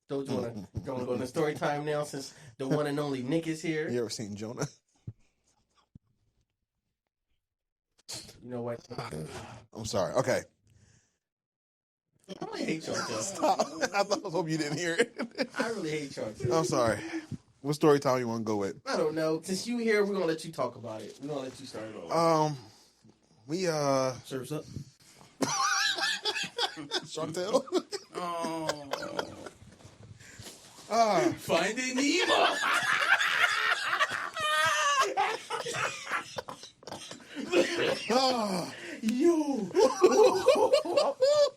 So you want to go into story time now since the one and only Nick is here? You ever seen Jonah? You know what? I'm sorry. Okay. I really hate y'all, Joe. Stop. I hope you didn't hear it. I really hate y'all, too. I'm sorry. What story time you want to go with? I don't know. Since you here, we're going to let you talk about it. We're going to let you start it over. We, Service up. Chantel? Finding Nemo. Yo.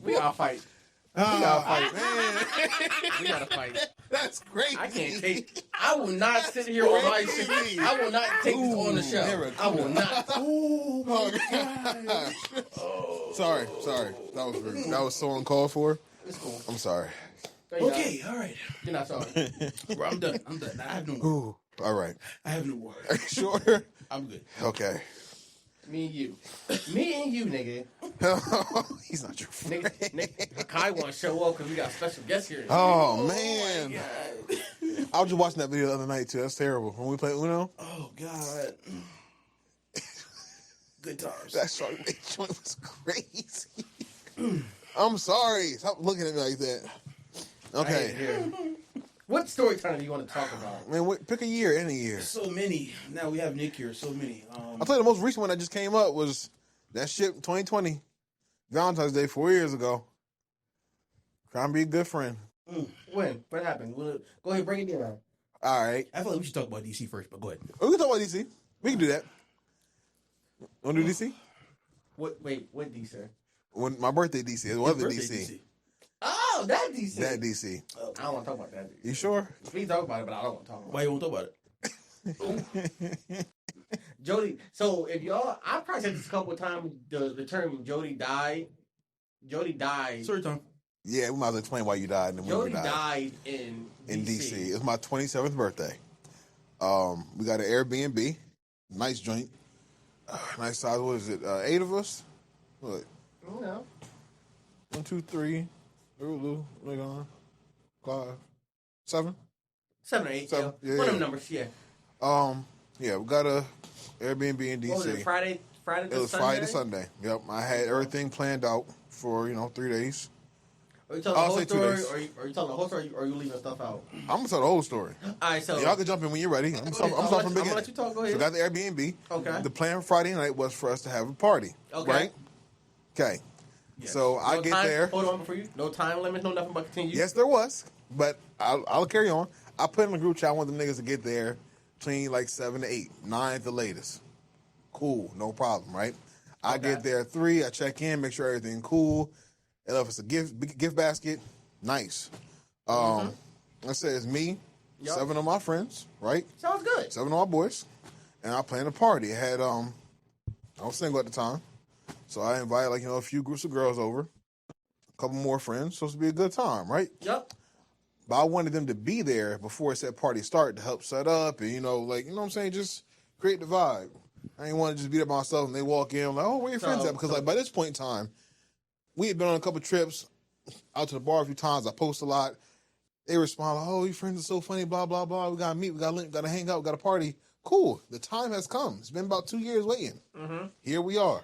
We gotta fight. We gotta fight. Man. We gotta fight. That's crazy. I can't take. I will not sit here on my shit. I will not take this on the show. I will not. Oh my god. Sorry. That was rude. That was so uncalled for. It's cool. I'm sorry. Okay, all right. You're not sorry. Bro, I'm done. I have no more. Ooh. All right. I have no more. Are you sure? I'm good. Okay. Me and you, nigga. He's not your friend. Nick Hakaii want to show up because we got a special guest here. Oh man. I was just watching that video the other night too. That's terrible. When we play Uno. Oh God. Good times. That Shark Bait joint was crazy. I'm sorry. Stop looking at me like that. Okay. What story time do you want to talk about? Man, pick a year, any year. So many. Now we have Nick here. So many. I'll tell you the most recent one that just came up was that shit 2020. Valentine's Day 4 years ago. Trying to be a good friend. When? What happened? Go ahead, break it down. All right. I feel like we should talk about DC first, but go ahead. We can talk about DC. We can do that. Want to do DC? What DC? When my birthday DC. It was the DC. Oh, that DC. That DC. I don't want to talk about that DC. You sure? We can talk about it, but I don't want to talk about Why you won't talk about it. Jodi, so if y'all, I probably said this a couple of times, the term Jodi died. Jodi died. Story time. Yeah, we might as well explain why you died. And Jodi died in DC. It was my 27th birthday. We got an Airbnb. Nice joint. Nice size. What is it? 8 of us? What? You know. 1, 2, 3. Lulu, 5, 7. 7 or 8. 7. Yeah. One of them numbers, yeah. Yeah, we got a Airbnb in DC. What was it, Friday to Sunday? It was Friday to Sunday. Yep, I had everything planned out for 3 days. Are you telling the whole story, or are you telling the whole story, or are you leaving stuff out? I'm gonna tell the whole story. All right, so y'all can jump in when you're ready. I'm starting from the beginning. I'm gonna let you talk. Go ahead. So we got the Airbnb. Okay. The plan for Friday night was for us to have a party. Okay. Right. Okay. Yes. So I get there. Hold on before you. No time limit. No nothing but continue. Yes, there was, but I'll carry on. I put in the group chat. I want them niggas to get there between like 7 to 8, 9 at the latest. Cool, no problem, right? I get there at 3. I check in, make sure everything cool. They left us a gift basket. Nice. I said it's me, 7 of my friends, right? Sounds good. 7 of my boys, and I planned a party. I had I was single at the time, so I invited a few groups of girls over, a couple more friends. Supposed to be a good time, right? Yep. But I wanted them to be there before it said party start to help set up and what I'm saying, just create the vibe. I didn't want to just be there by myself and they walk in, I'm like, oh, where your friends at? Because by this point in time, we had been on a couple trips out to the bar a few times. I post a lot. They respond, oh, your friends are so funny, blah, blah, blah. We got to meet, we got to link, got to hang out, we got to party. Cool. The time has come. It's been about 2 years waiting. Mm-hmm. Here we are.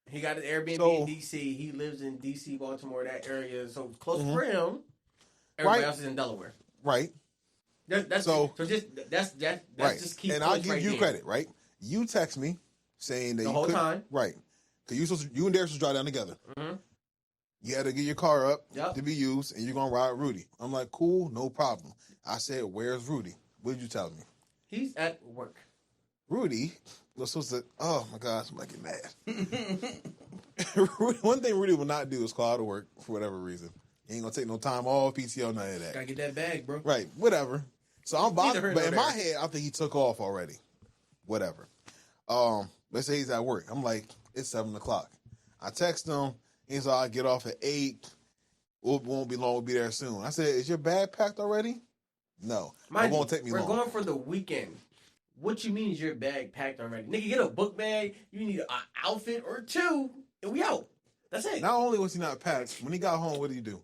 He got an Airbnb in D.C. He lives in D.C., Baltimore, that area. So it's close for him. Everybody else is in Delaware. Right. That's just keep. And I'll give you credit, right? You text me saying that the whole time. Right. Because you and Darius was drive down together. Mm-hmm. You had to get your car up to be used, and you're going to ride Rudy. I'm like, cool, no problem. I said, where's Rudy? What did you tell me? He's at work. Rudy was supposed to, oh my gosh, I'm like mad. One thing Rudy will not do is call out of work for whatever reason. He ain't going to take no time off, PTO, none of that. Gotta get that bag, bro. Right, whatever. So I'm bothered, but in my head, I think he took off already. Whatever. Let's say he's at work. I'm like, it's 7 o'clock. I text him. He's like, I'll get off at 8. Won't be long. We'll be there soon. I said, is your bag packed already? No. It won't take me long. We're going for the weekend. What you mean is your bag packed already? Nigga, get a book bag. You need an outfit or 2, and we out. That's it. Not only was he not packed, when he got home, what did he do?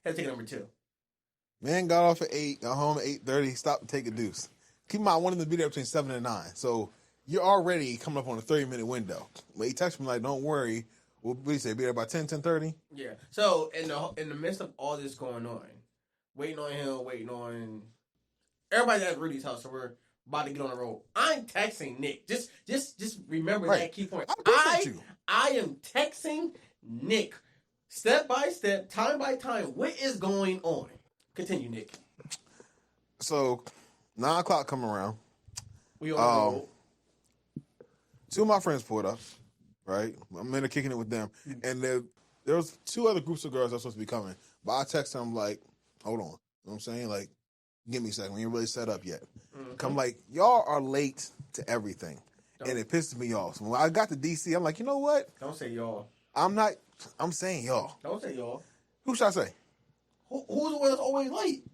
Had to take number 2. Man got off at 8, got home at 8:30, stopped to take a deuce. Keep in mind, I wanted to be there between 7 and 9. So you're already coming up on a 30-minute window. But he texted me like, don't worry. What do you say? Be there by 10:30? Yeah. So in the midst of all this going on, waiting on him, waiting on everybody at Rudy's house, so we're about to get on the road. I'm texting Nick. Just remember that key point. I appreciate you. I am texting Nick step by step, time by time. What is going on? Continue, Nick. So 9 o'clock come around. We on the road. Two of my friends pulled up, right? I'm in there kicking it with them. And there was two other groups of girls that were supposed to be coming. But I text them like, hold on. You know what I'm saying? Like, give me a second. We ain't really set up yet. Mm-hmm. I'm like, y'all are late to everything. And it pisses me off. So when I got to D.C., I'm like, you know what? Don't say y'all. I'm saying y'all. Don't say y'all. Who should I say? Who's the one that's always late?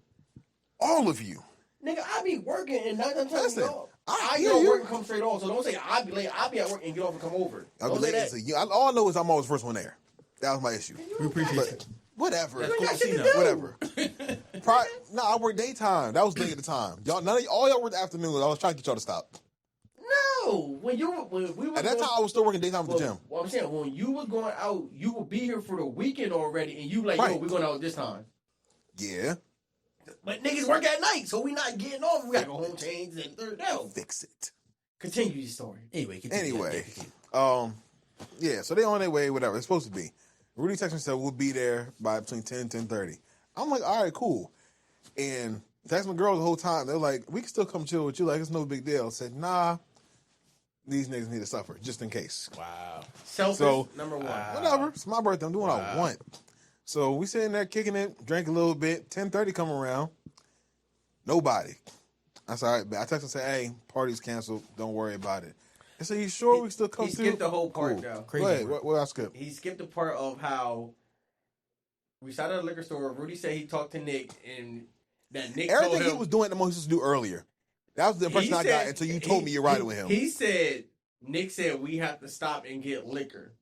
All of you. Nigga, I be working and not I'm telling y'all. I hear get off you. work and come straight off. So don't say I be late. I be at work and get off and come over. I'll be late. All I know is I'm always the first one there. That was my issue. We appreciate it. Whatever. Whatever. No, I work daytime. That was late at the time. All y'all worked afternoon. I was trying to get y'all to stop. No, when we were at that time, I was still working daytime at the gym. Well, I'm saying when you was going out, you would be here for the weekend already, and you like, yo, we're going out this time. Yeah. But niggas work at night, so we not getting off. We got to go home, change, and third down. Fix it. Continue your story. Anyway, yeah. So they on their way, whatever. It's supposed to be. Rudy texted me said we'll be there by between 10 and 10:30. I'm like, all right, cool. And text my girls the whole time. They're like, we can still come chill with you. Like, it's no big deal. I said, nah. These niggas need to suffer, just in case. Wow. Selfish, number one. Whatever. It's my birthday. I'm doing what I want. So we sitting there kicking it, drank a little bit. 10:30 come around. Nobody. I said, all right, I texted and said, hey, party's canceled. Don't worry about it. I said, you sure we still come through? He skipped the whole part, though. Crazy. What I skip? He skipped the part of how we sat at a liquor store. Rudy said he talked to Nick, and that Nick everything told him, he was doing the most he used to do earlier. That was the impression I got until you told me you're riding with him. Nick said we have to stop and get liquor.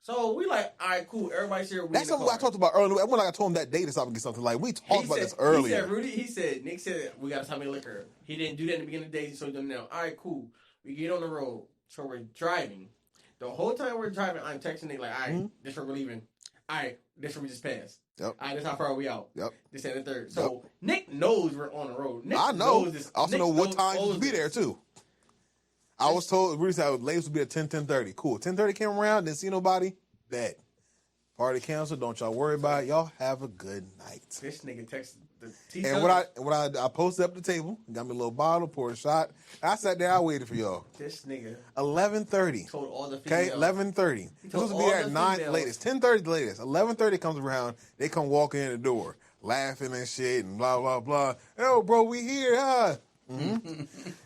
So we like, all right, cool. Everybody's here. That's something I talked about earlier. When I told him that day to stop and get something, like we talked about this earlier. Nick said we got to stop and get liquor. He didn't do that in the beginning of the day, so he doing it now. All right, cool. We get on the road. So we're driving. The whole time we're driving, I'm texting Nick like, all right, this where we're leaving. All right, this where we just passed. Yep. All right, this how far are we out. Yep. This and the third. So Nick knows we're on the road. Nick I know. Knows this. I also know what time to be there too. I was told Rudy said latest would be at 10:30. Cool. 10:30 came around, didn't see nobody. Bet. Party canceled. Don't y'all worry about it. Y'all have a good night. This nigga texted the T-shirt. And what I posted up the table, got me a little bottle, poured a shot. I sat there, I waited for y'all. This nigga 11:30. Told all the females. Okay, 11:30. Supposed to be there at 9 latest. 10:30 the latest. 11:30 comes around. They come walking in the door, laughing and shit and blah blah blah. Oh, bro, we here, huh? Mm-hmm.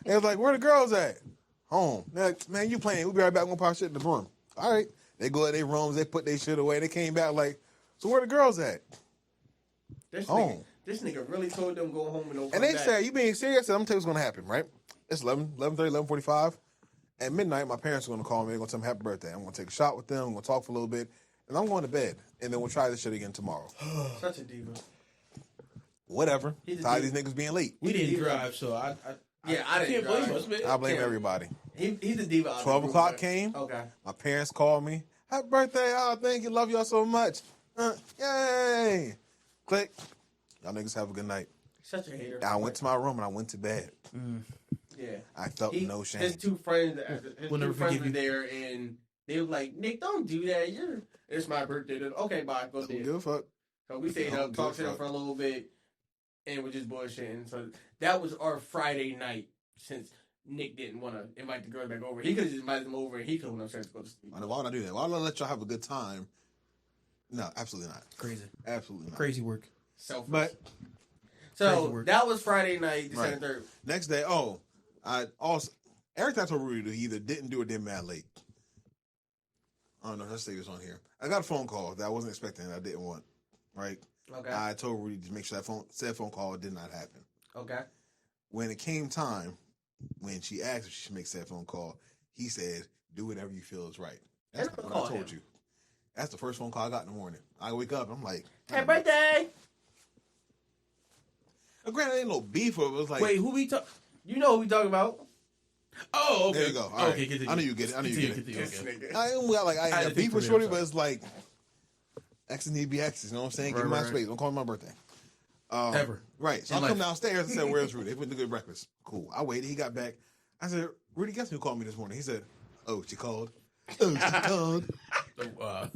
It was like, where the girls at? Home. Like, man, you playing? We'll be right back. We'll pop shit in the room. All right. They go to their rooms. They put their shit away. They came back like, so where the girls at? Home. This nigga really told them go home and don't come And they back. said, you being serious? I said, I'm going to tell you what's going to happen, right? It's 11:30, 11:45. At midnight, my parents are going to call me. They're going to tell me happy birthday. I'm going to take a shot with them. I'm going to talk for a little bit. And I'm going to bed. And then we'll try this shit again tomorrow. Such a diva. Whatever. Tired of these niggas being late. We didn't drive, so I didn't blame drive. us. I blame everybody. He's a diva. 12 o'clock came. Okay. My parents called me. Happy birthday. Oh, thank you. Love y'all so much. Yay. Click. Y'all niggas have a good night. Such a hater. I went to my room and I went to bed. Yeah. I felt no shame. His two friends, were there, and they were like, Nick, don't do that. It's my birthday. Okay, bye. Go there. Give a fuck. So we stayed up, talked to them for a little bit, and we're just bullshitting. So that was our Friday night since Nick didn't want to invite the girls back over. He could have just invited them over, and he could have upstairs to go to sleep. Why would I do that? Why would I let y'all have a good time? No, absolutely not. Crazy. Absolutely not. Crazy work. Selfish. But so that was Friday night, December 3rd. Next day, I also everything I told Rudy to do, he either didn't do or did mad late. I don't know. Let's say this on here. I got a phone call that I wasn't expecting and I didn't want. Right? Okay. I told Rudy to make sure that phone call did not happen. Okay. When it came time, when she asked if she should make that phone call, he said, "Do whatever you feel is right." That's not what I told you. That's the first phone call I got in the morning. I wake up, I'm like, "Happy birthday!" Granted, ain't no beef, but it was like, Wait, who we talk? You know who we talking about? Oh, okay. there you go. All right. Okay, continue. I knew you get it. Okay. I ain't got like I I had ain't to got beef think with for Shorty, them, but it's like X's need to be X's. You know what I'm saying? Give me Right, my space. Don't call me my birthday. Ever. Right. So In I come life. downstairs and said, "Where's Rudy?" They went to good breakfast. Cool. I waited. He got back. I said, "Rudy, guess who called me this morning?" He said, "Oh, she called." Oh, she called.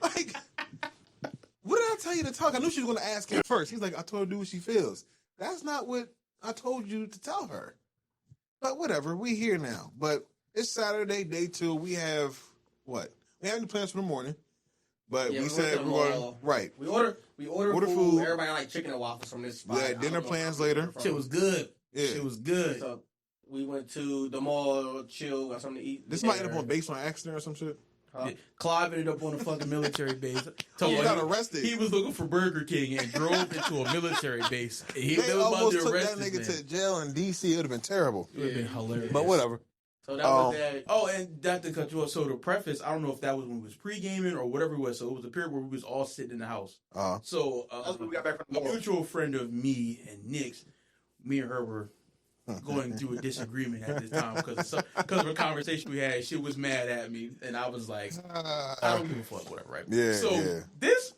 Like, what did I tell you to talk? I knew she was going to ask him first. He's like, "I told her to do what she feels." That's not what I told you to tell her. But whatever. We here now. But it's Saturday, day 2. We have what? We have any plans for the morning. But Yeah, we we said went to we're the going mall. right. We order Order food. food. Everybody like chicken and waffles from this spot. We had dinner plans later. Shit was good. Yeah. Shit was good. So we went to the mall, chill, got something to eat. This might end up on base on accident or some shit. Huh? Clive ended up on a fucking military base. He Told got him arrested. He was looking for Burger King and drove into a military base. They They was about almost to took arrest that nigga this man. to jail in D.C. It would have been terrible. It would have been hilarious. But whatever. So that was that. Oh, and not to cut you off. So to preface, I don't know if that was when we was pre-gaming or whatever it was. So it was a period where we was all sitting in the house. So That's when we got back from the a mall. mutual friend of me and Nick's, me and her were going through a disagreement at this time because of a conversation we had. She was mad at me, and I was like, I don't give a fuck, whatever, right? Yeah, So yeah. this,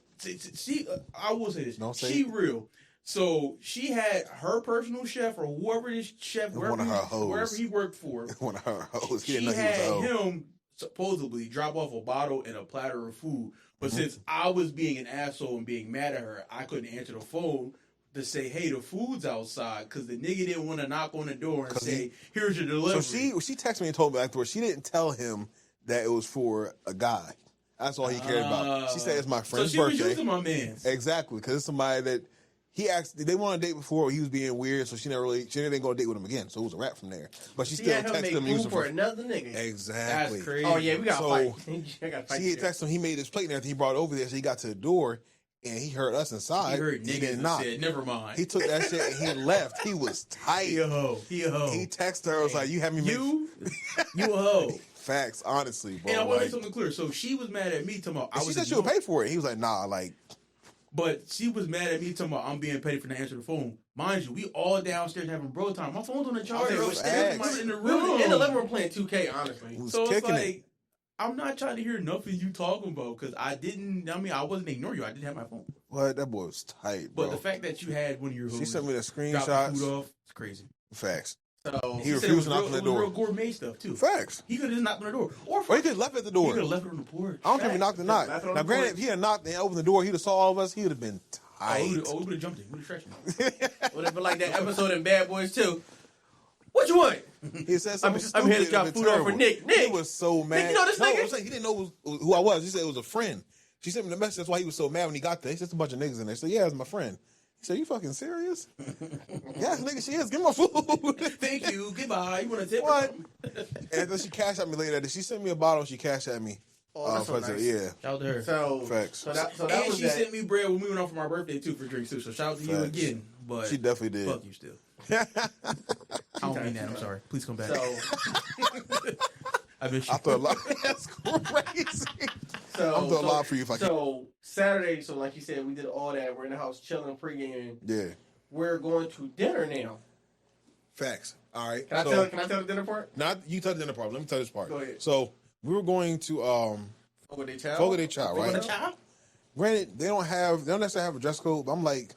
she, I will say this, Don't say she it. real. So she had her personal chef or whoever this chef, One of her hoes. wherever he worked for. One of her hoes. He She didn't know he was a had hoe. him supposedly drop off a bottle and a platter of food. But Mm-hmm. since I was being an asshole and being mad at her, I couldn't answer the phone to say, "Hey, the food's outside," because the nigga didn't want to knock on the door and say, "Here's your delivery." So she texted me and told me afterwards she didn't tell him that it was for a guy. That's all he cared about. She said it's my friend's so she birthday. was using my man's. Exactly, because it's somebody that he asked. They went on a date before. He was being weird, so she didn't go on a date with him again. So it was a wrap from there. But she still had him texted make him food using for another nigga. Exactly. That's crazy. Oh yeah, we got to So, fight. I gotta fight She had there. texted him. He made his plate and everything. He brought it over there. So he got to the door and he heard us inside. He heard He niggas did and not. said, "Never mind." He took that shit and he left. He was tight. He a hoe. He a hoe. He texted her. Was like, "You have me make You a hoe. facts, honestly, bro." And I want to Like, make something clear. So she was mad at me talking about I she was said she would pay for it. He was like, "Nah, like." But she was mad at me talking about I'm being petty for not answering the phone. Mind you, we all downstairs having bro time. My phone's on the charger. Okay, Upstairs, facts. we in the We was room. in the living room playing 2K, honestly. Was So it's kicking like, it. I'm not trying to hear nothing you talking about because I wasn't ignoring you. I didn't have my phone. What? That boy was tight, bro. But the fact that you had one of your She hoes sent me the drop the screenshots. food off, it's crazy. Facts. So He She said it was refused to knock on the real door. gourmet stuff too. Facts. He could have just knocked on the door. Or Or he could have left it at the he door. could have left it on the porch. I don't care if he knocked or not. Left it on Now, the granted, porch. if he had knocked and opened the door, he'd have saw all of us. He would have been Oh, tight. we would have jumped in. We would have stretched him. what if it like that episode in Bad Boys 2? What you want? He said something I'm here to stupid, drop but food off for terrible. Nick. Nick! He was so mad. you know this no, nigga? I'm saying he didn't know who I was. He said it was a friend. She sent me the message. That's why he was so mad when he got there. It's just a bunch of niggas in there. She said, "Yeah, it's my friend." He said, "You fucking serious?" Yes, nigga, she is. Give me my food. Thank you. Goodbye. You want a tip? What? And then she cashed at me later. She sent me a bottle and she cashed at me. Oh, that's so for the- nice. Yeah. Shout out to her. So, Facts. so that And was she that. sent me bread when we went out for my birthday too for drinks too. So shout out to you Facts. again. But She definitely did. fuck you still. I don't mean that. I'm sorry. Please come back. So, I miss you. I thought a lot. That's crazy. so I'm doing a lot for you if I can. So Saturday, so like you said, we did all that. We're in the house chilling, pregame. Yeah. We're going to dinner now. Facts. All right. Can I tell the dinner part? Not you tell the dinner part. Let me tell this part. Go ahead. So we were going to Fogo de Chao. Fogo de Chao, right? Fogo de Chao? Granted, they don't necessarily have a dress code, but I'm like,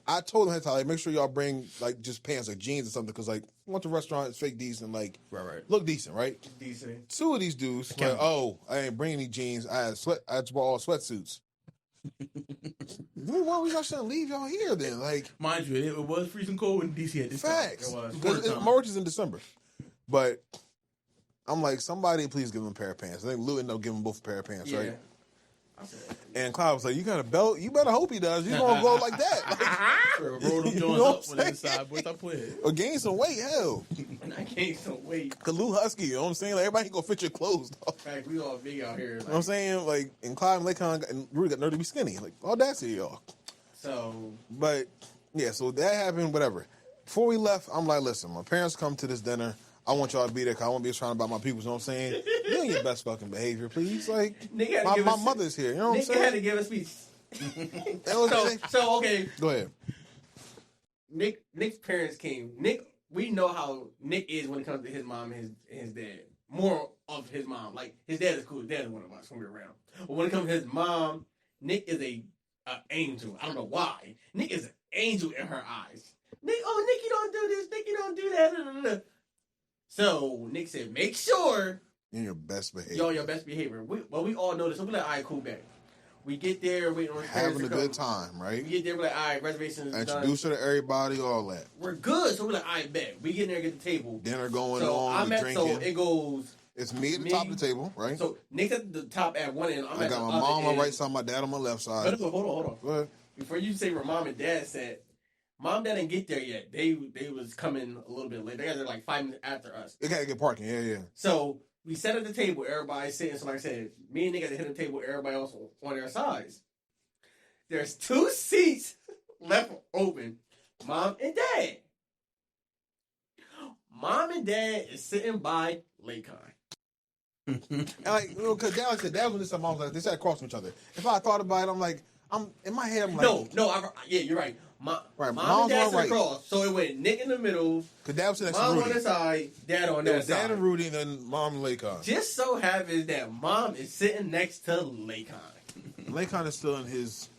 I told them ahead of time, like, make sure y'all bring like just pants, like jeans or something, because like I went to a restaurant, it's fake decent, like Right. look decent, right? Decent. Two of these dudes, like, oh, I ain't bringing any jeans. I just bought all sweatsuits. Well, we shouldn't leave y'all here then. Like, Mind you, it was freezing cold in DC at this facts. time. It was. Because Wintertime. March is in December. But I'm like, somebody please give them a pair of pants. I think Lou ended up giving both a pair of pants, Yeah. right? I said, And Cloud was like, "You got a belt? You better hope he does. You gonna go like that, Roll them You joints know up what on I'm the saying? inside. Boy, stop playing. or gain some weight? Hell, and I gained some weight. cause Lou Husky, you know what I'm saying? Like everybody ain't gonna fit your clothes, dog. In fact, we all big out here. You know what I'm saying? Like, and Clyde and Lakon and Rudy got nerve to be skinny. Like, audacity, y'all. So, But yeah, so that happened. Whatever. Before we left, I'm like, listen, my parents come to this dinner. I want y'all to be there because I want to be trying about my people. You know what I'm saying? You ain't your best fucking behavior, please. Like, Nigga had to give my us- mother's here. You know what I'm Nick had to saying? give a speech. That was the thing. So okay. Go ahead. Nick's parents came. We know how Nick is when it comes to his mom and his dad. More of his mom. Like, his dad is cool. His dad is one of us when we're around. But when it comes to his mom, Nick is a angel. I don't know why. Nick is an angel in her eyes. Nick, you don't do this. Nick, you don't do that. So Nick said, make sure you're your best behavior. Y'all your best behavior. We all know this. So we're like, all right, cool, back. We get there, waiting on having a good time, right? We get there, we're like, all right, reservations introduce her to everybody, all that. We're good. So we're like, all right, bet. We get in there, get the table. Dinner going on, drinking. So it goes. It's me at the top of the table, right? So Nick's at the top at one end. I got my mom on my right side, my dad on my left side. Hold on. Go ahead. Before you say where mom and dad sat, mom, dad didn't get there yet. They was coming a little bit late. They got there like 5 minutes after us. They got to get parking, yeah. So we sat at the table, everybody sitting. So like I said, me and Nick at the head of the table, everybody else on their sides. There's 2 seats left open. Mom and dad. Mom and dad is sitting by Lakon. And like, you know, because dad was when this time I was like, they sat across from each other. If I thought about it, I'm like, in my head, I'm like, yeah, you're right. Mom Mom's and dad on sit right. across, so it went Nick in the middle. Because dad was next to Mom Rudy. on the side, dad on that side. Dad and Rudy, and then mom and Lakon. Just so happens that mom is sitting next to Lakon. Lakon is still in his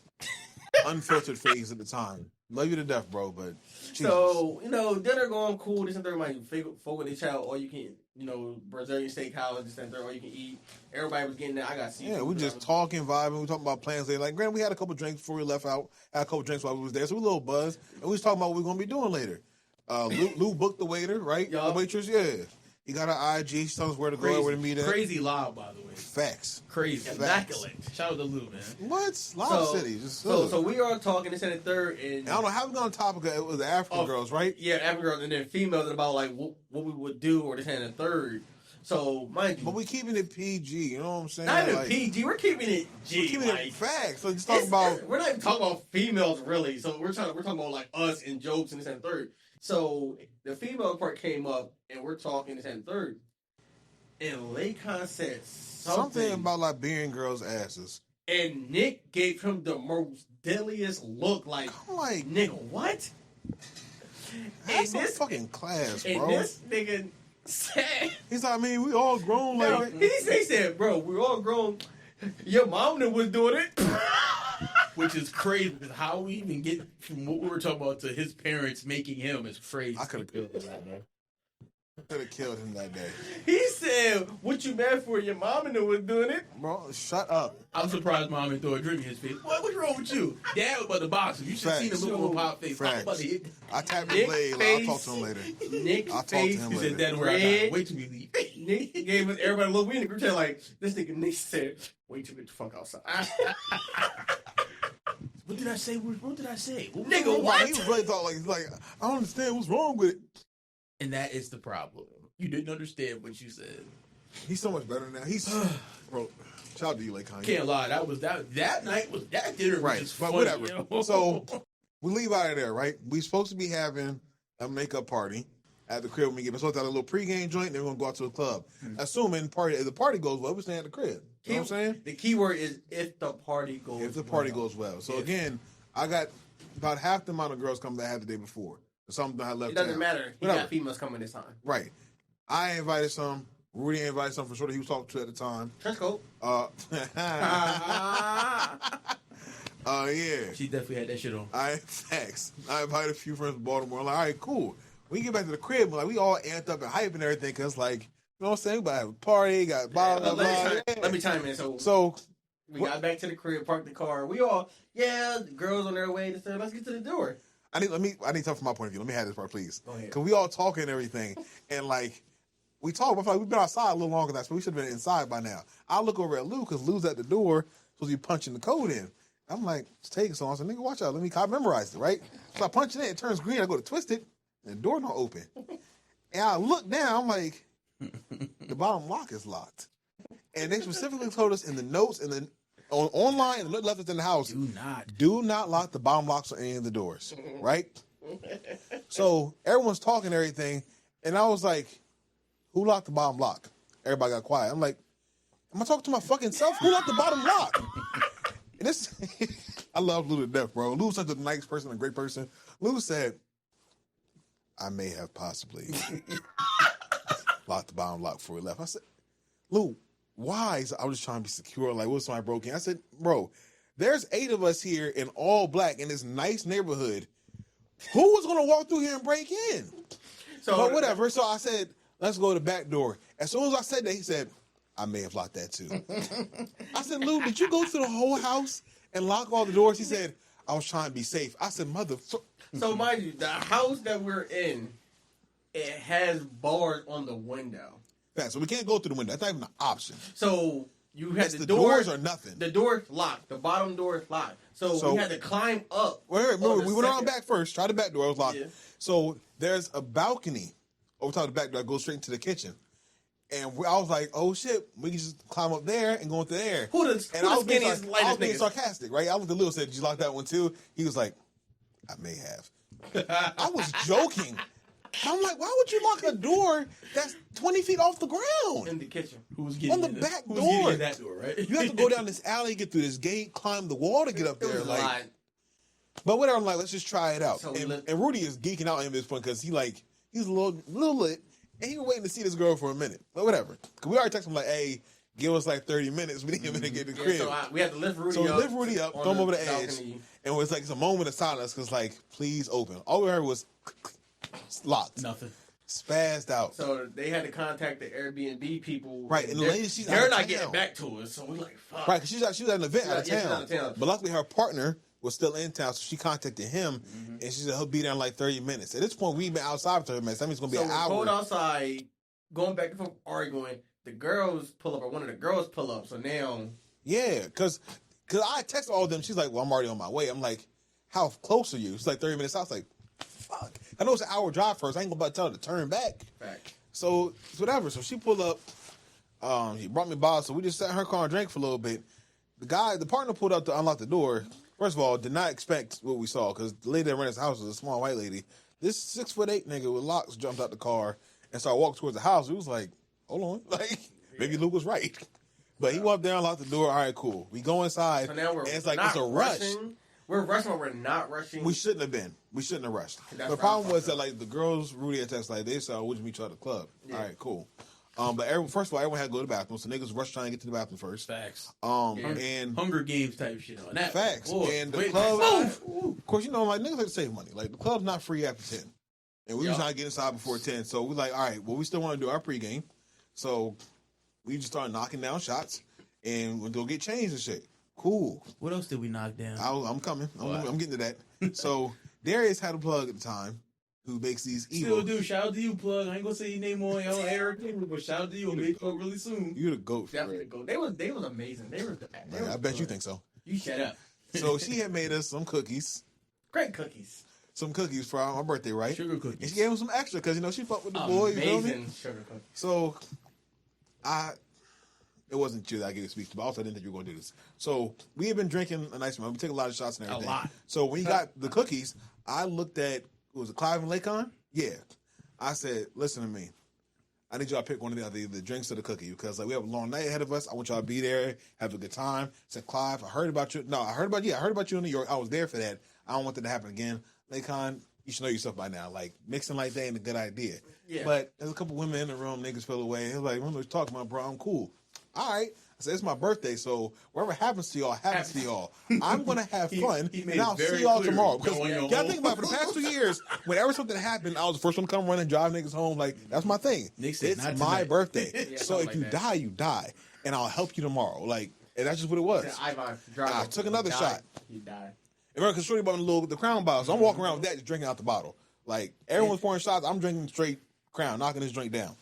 unfiltered phase at the time. Love you to death, bro, but Jesus. So, dinner going cool. This and third, my folk with each child, all you can, Brazilian steakhouse, this and third, all you can eat. Everybody was getting that. I got seafood. Yeah, we just talking, vibing. We talking about plans. Like, granted, we had a couple drinks before we left out. Had a couple drinks while we was there, so we a little buzzed. And we was talking about what we are gonna be doing later. Lou booked the waiter, right? The waitress, yeah. He got her IG. She told us where to go, where to meet at. Crazy loud, by the way. Facts. Crazy. Immaculate. Shout out to Lou, man. What? Live City. So we are talking. This and the third, and I don't know how we got on topic. It was the African girls, right? Yeah, African girls, and then females about like what we would do, or this and the third. So mind you, but we keeping it PG. You know what I'm saying? Not even PG. We're keeping it G. We're keeping it facts. So just talking about. We're not even talking about females really. So we're talking about like us and jokes and this and the third. So the female part came up, and we're talking this and the third. And Lakon said something about Liberian girls' asses. And Nick gave him the most deadliest look. Like, nigga, what? That's some fucking class, bro. And this nigga said, he's like, I mean, we all grown. Like, he said, bro, we all grown. Your mom was doing it. Which is crazy, because how we even get from what we were talking about to his parents making him is crazy. I could have killed him that day. Could have killed him that day. He said, "What you mad for? Your mom was doing it." Bro, shut up. I'm surprised mom didn't throw a drink in his face. What's wrong with you? Dad was about to box him. You should have seen him look on pop face. I tapped the blade. I'll talk to him later. Nick's face. He said, "Dad, where I got? Wait till we leave." Nick gave us everybody a look. We in the group chat like this nigga. Nick said, "Wait till we get the fuck outside." What did I say? What did I say? Nigga, what? He was really talking like I don't understand what's wrong with it. And that is the problem. You didn't understand what you said. He's so much better now. He's bro. Shout out to you, Lakon. Can't lie. That night was that dinner right. was but funny, whatever. You know? So we leave out of there, right? We supposed to be having a makeup party at the crib when we get. We're supposed to have a little pregame joint, and then we're gonna go out to a club. Assuming if the party goes well, we're staying at the crib. You know what I'm saying? The key word is if the party goes. If the party goes well. So again, I got about half the amount of girls coming that I had the day before. Something I left. It doesn't matter. He got females coming this time. Right. I invited some. Rudy invited some for sure that he was talking to at the time. Trench coat. Yeah. She definitely had that shit on. Facts. I invited a few friends from Baltimore. I'm like, all right, cool. When you get back to the crib, like we all amped up and hype and everything, cause like, you know what I'm saying? We about to have a party, got blah. Let me chime in. So we got back to the crib, parked the car. We all, the girls on their way to say, let's get to the door. I need to talk from my point of view. Let me have this part, please. Go ahead. Cause we all talking and everything, and like we talk. I feel like we've been outside a little longer than that, so we should have been inside by now. I look over at Lou because Lou's at the door, supposed to be punching the code in. I'm like, it's taking so long. So nigga, watch out. I memorized it, right? So I punch it in, it turns green. I go to twist it, and the door don't open. And I look down. I'm like, the bottom lock is locked. And they specifically told us in the notes and then. Online and left us in the house. Do not lock the bottom locks on any of the doors, right? So everyone's talking and everything, and I was like, "Who locked the bottom lock?" Everybody got quiet. I'm like, "Am I talking to my fucking self? Who locked the bottom lock?" And this, I love Lou to death, bro. Lou's such a nice person, a great person. Lou said, I may have possibly locked the bottom lock before we left. I said, Lou, why? I was just trying to be secure. Like, what if somebody broke in? I said, bro, there's 8 of us here in all black in this nice neighborhood. Who was going to walk through here and break in? But whatever. So I said, let's go to the back door. As soon as I said that, he said, I may have locked that too. I said, Lou, did you go through the whole house and lock all the doors? He said, I was trying to be safe. I said, So mind you, the house that we're in, it has bars on the window. So we can't go through the window. That's not even an option. So you had the doors or nothing. The door's locked. The bottom door is locked. So we had to climb up. Remember, we went around back first. Tried the back door. It was locked. Yeah. So there's a balcony over top of the back door that goes straight into the kitchen. And I was like, oh shit, we can just climb up there and go into there. I was being sarcastic, right? I looked at Lil and said, did you lock that one too? He was like, I may have. I was joking. I'm like, why would you lock a door that's 20 feet off the ground? In the kitchen. Who's getting on the back door? That door, right? You have to go down this alley, get through this gate, climb the wall to get up there. But whatever, I'm like, let's just try it out. So and Rudy is geeking out at this point because he's a little lit, and he was waiting to see this girl for a minute. But whatever. Because we already texted him like, hey, give us like 30 minutes. We didn't even get the crib. So we had to lift Rudy up. So lift Rudy up, throw him over the edge. And it was like it's a moment of silence because like, please open. All we heard was locked. Nothing. Spazzed out. So they had to contact the Airbnb people. Right, and the lady, they're not getting back to us. So we're like, fuck. Right, because she was at an event out of town. But luckily her partner was still in town, so she contacted him, and she said he'll be there in like 30 minutes. At this point, we've been outside for 30 minutes. That means it's going to be an hour. So we're going outside, going back and forth, arguing. The girls pull up, or one of the girls pull up. So now... Yeah, because I texted all of them. She's like, well, I'm already on my way. I'm like, how close are you? It's like 30 minutes out. I was like, fuck. I know it's an hour drive first. I ain't going to tell her to turn back. Back. So, it's whatever. So she pulled up. He brought me a bottle. So we just sat in her car and drank for a little bit. The partner pulled up to unlock the door. First of all, did not expect what we saw because the lady that ran his house was a small white lady. This 6'8" nigga with locks jumped out the car and started walking towards the house. It was like, hold on. Like, maybe Luke was right. But he walked down, unlocked the door. All right, cool. We go inside. So now it's like it's a rush. We're rushing, but we're not rushing. We shouldn't have been. We shouldn't have rushed. The problem was that like the girls, Rudy and Tex, like they said, "Would you meet you at the club?" Yeah. All right, cool. But first of all, everyone had to go to the bathroom, so niggas rushed trying to get to the bathroom first. Facts. And Hunger Games type shit on that. Facts. Boy, and the club, of course, you know, like niggas like to save money. Like the club's not free after 10, and we was trying to get inside before 10. So we like, all right, well, we still want to do our pregame, so we just started knocking down shots, and we'll go get changed and shit. Cool. What else did we knock down? I'm coming. I'm getting to that. So Darius had a plug at the time. Who makes these evil? Still do. Shout out to you, plug. I ain't gonna say your name on air, but shout out to you. I'll make up really soon. You're the goat. Definitely the goat. They was amazing. They were. I bet you think so. You shut up. So she had made us some cookies. Great cookies. Some cookies for my birthday, right? Sugar cookies. And she gave him some extra because you know she fucked with the boy. You feel me? Amazing sugar cookies. So it wasn't you that I gave a speech to, but also I didn't think you were going to do this. So we had been drinking a nice amount. We took a lot of shots and everything. A lot. So when he got the cookies, I looked at, was it Clive and Lakon? Yeah. I said, listen to me. I need y'all to pick one of the other, the drinks or the cookie, because like we have a long night ahead of us. I want y'all to be there, have a good time. I said, Clive, I heard about you. No, I heard about you in New York. I was there for that. I don't want that to happen again. Lakon, you should know yourself by now. Like, mixing like that ain't a good idea. Yeah. But there's a couple women in the room, niggas fell away. He was like, what are you talking about, bro? I'm cool. All right. I said, it's my birthday, so whatever happens to y'all, happens to y'all. I'm going to have fun, and I'll see y'all tomorrow. Because y'all think about it, for the past 2 years, whenever something happened, I was the first one to come run and drive niggas home. Like, that's my thing. It's my birthday. Yeah, so if you die, you die. And I'll help you tomorrow. Like, and that's just what it was. I took another shot. You died. And because Shorty bought me the Crown bottle, so I'm walking around with that, just drinking out the bottle. Like, everyone's pouring shots, I'm drinking straight Crown, knocking this drink down.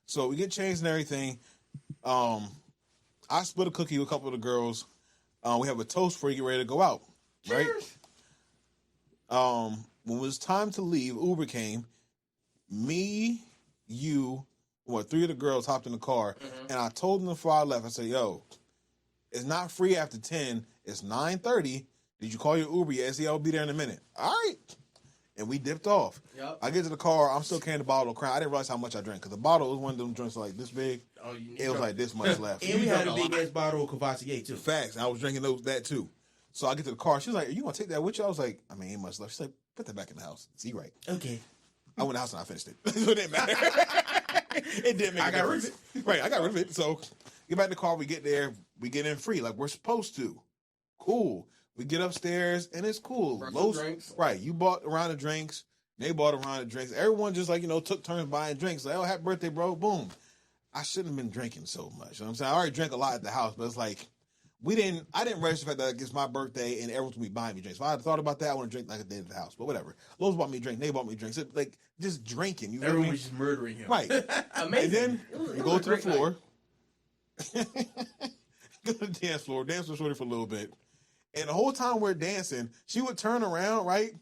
So we get changed and everything. I split a cookie with a couple of the girls. We have a toast before you get ready to go out, right? Cheers. When it was time to leave, Uber came. Me, you, three of the girls hopped in the car, and I told them before I left, I said, yo, it's not free after 10. It's 9:30. Did you call your Uber yet? I said, I'll be there in a minute. All right. And we dipped off. Yep. I get to the car. I'm still carrying the bottle of Crown. I didn't realize how much I drank because the bottle was one of them drinks like this big. Oh, it was like this much left. And we had a big ass bottle of Cavassier too. Facts. I was drinking that too. So I get to the car. She's like, "Are you gonna take that with you?" I was like, "I mean, ain't much left." She's like, "Put that back in the house. See, right?" Okay. I went to the house and I finished it. So it didn't matter. It didn't make a difference. Right, I got rid of it. So get back in the car. We get there. We get in free like we're supposed to. Cool. We get upstairs and it's cool. Drinks. Right. You bought a round of drinks. They bought a round of drinks. Everyone just like, took turns buying drinks. Like, oh, happy birthday, bro. Boom. I shouldn't have been drinking so much. You know what I'm saying? I already drank a lot at the house, but it's like, I didn't register the fact that it's my birthday and everyone's going to be buying me drinks. If I had thought about that, I want to drink like I did at the house. But whatever. Lowe's bought me drinks. They bought me drinks. It, like, just drinking. You know Everyone what I mean? was just murdering him. Right. Amazing. And then you go to the floor. Go to the dance floor. Dance with Shorty for a little bit. And the whole time we're dancing, she would turn around, right?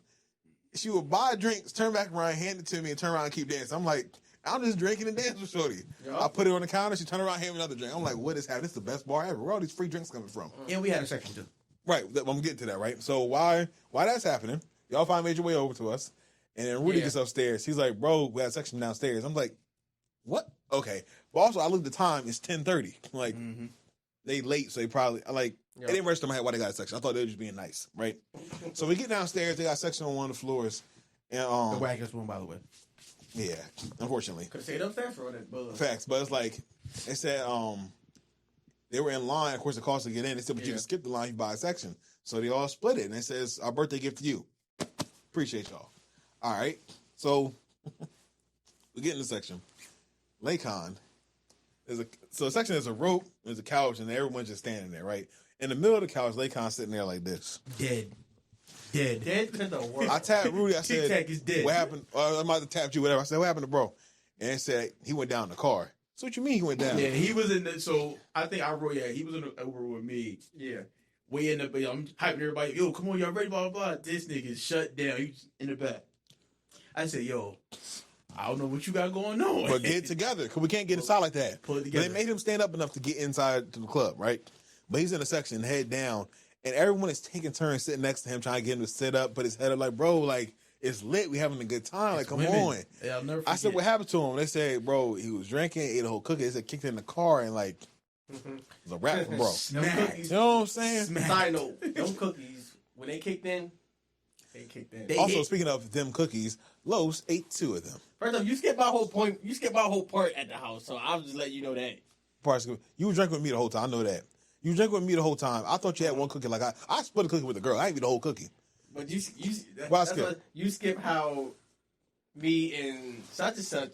She would buy drinks, turn back around, hand it to me, and turn around and keep dancing. I'm like, I'm just drinking and dancing with Shorty. Yep. I put it on the counter. She turned around, hand me another drink. I'm like, what is happening? This is the best bar ever. Where are all these free drinks coming from? And we had a section too. Right. I'm getting to that, right? So while that's happening, y'all finally made your way over to us. And then Rudy gets upstairs. He's like, bro, we had a section downstairs. I'm like, what? Okay. But also, I looked at the time. It's 10:30. Like, they late, so they probably, like, it didn't register in my head why they got a section. I thought they were just being nice, right? So we get downstairs. They got a section on one of the floors. And, the wackest one, by the way. Yeah, unfortunately. Could have stayed upstairs for that buzz. Facts, but it's like, they said they were in line. Of course, the cost to get in. They said, but you can skip the line if you buy a section. So they all split it. And they said, it's our birthday gift to you. Appreciate y'all. All right. So we get in the section. Lakon. So the section is a rope, there's a couch, and everyone's just standing there, right? In the middle of the couch, Lacon's sitting there like this. Dead to the world. I tapped Rudy. I said, Tic-tac is dead. what happened? I'm about to tap you, whatever. I said, what happened to bro? And it said, he went down in the car. So what you mean he went down? Yeah, he was in the, so I think he was in the Uber with me. Yeah. We in the, I'm hyping everybody, yo, come on, y'all ready, blah, blah, blah. This nigga shut down. He's in the back. I said, yo, I don't know what you got going on. But get it together, because we can't get inside like that. Pull it together. But they made him stand up enough to get inside to the club, right? But he's in a section, head down, and everyone is taking turns sitting next to him, trying to get him to sit up, put his head up like, bro, like, it's lit. We having a good time. Like, come on. Yeah, I'll never forget. I said, what happened to him? They said, bro, he was drinking, ate a whole cookie. They said, kicked it in the car, and like, it was a wrap for bro. Cookies. You know what I'm saying? Side note, them cookies, when they kicked in, they kicked in. Also, speaking of them cookies, Los ate 2 of them. First off, you skipped my whole point. You skipped my whole part at the house, so I'll just let you know that. You were drinking with me the whole time. I know that. You were drinking with me the whole time. I thought you had one cookie. Like I split a cookie with the girl. I didn't eat the whole cookie. But you skip how me and such and such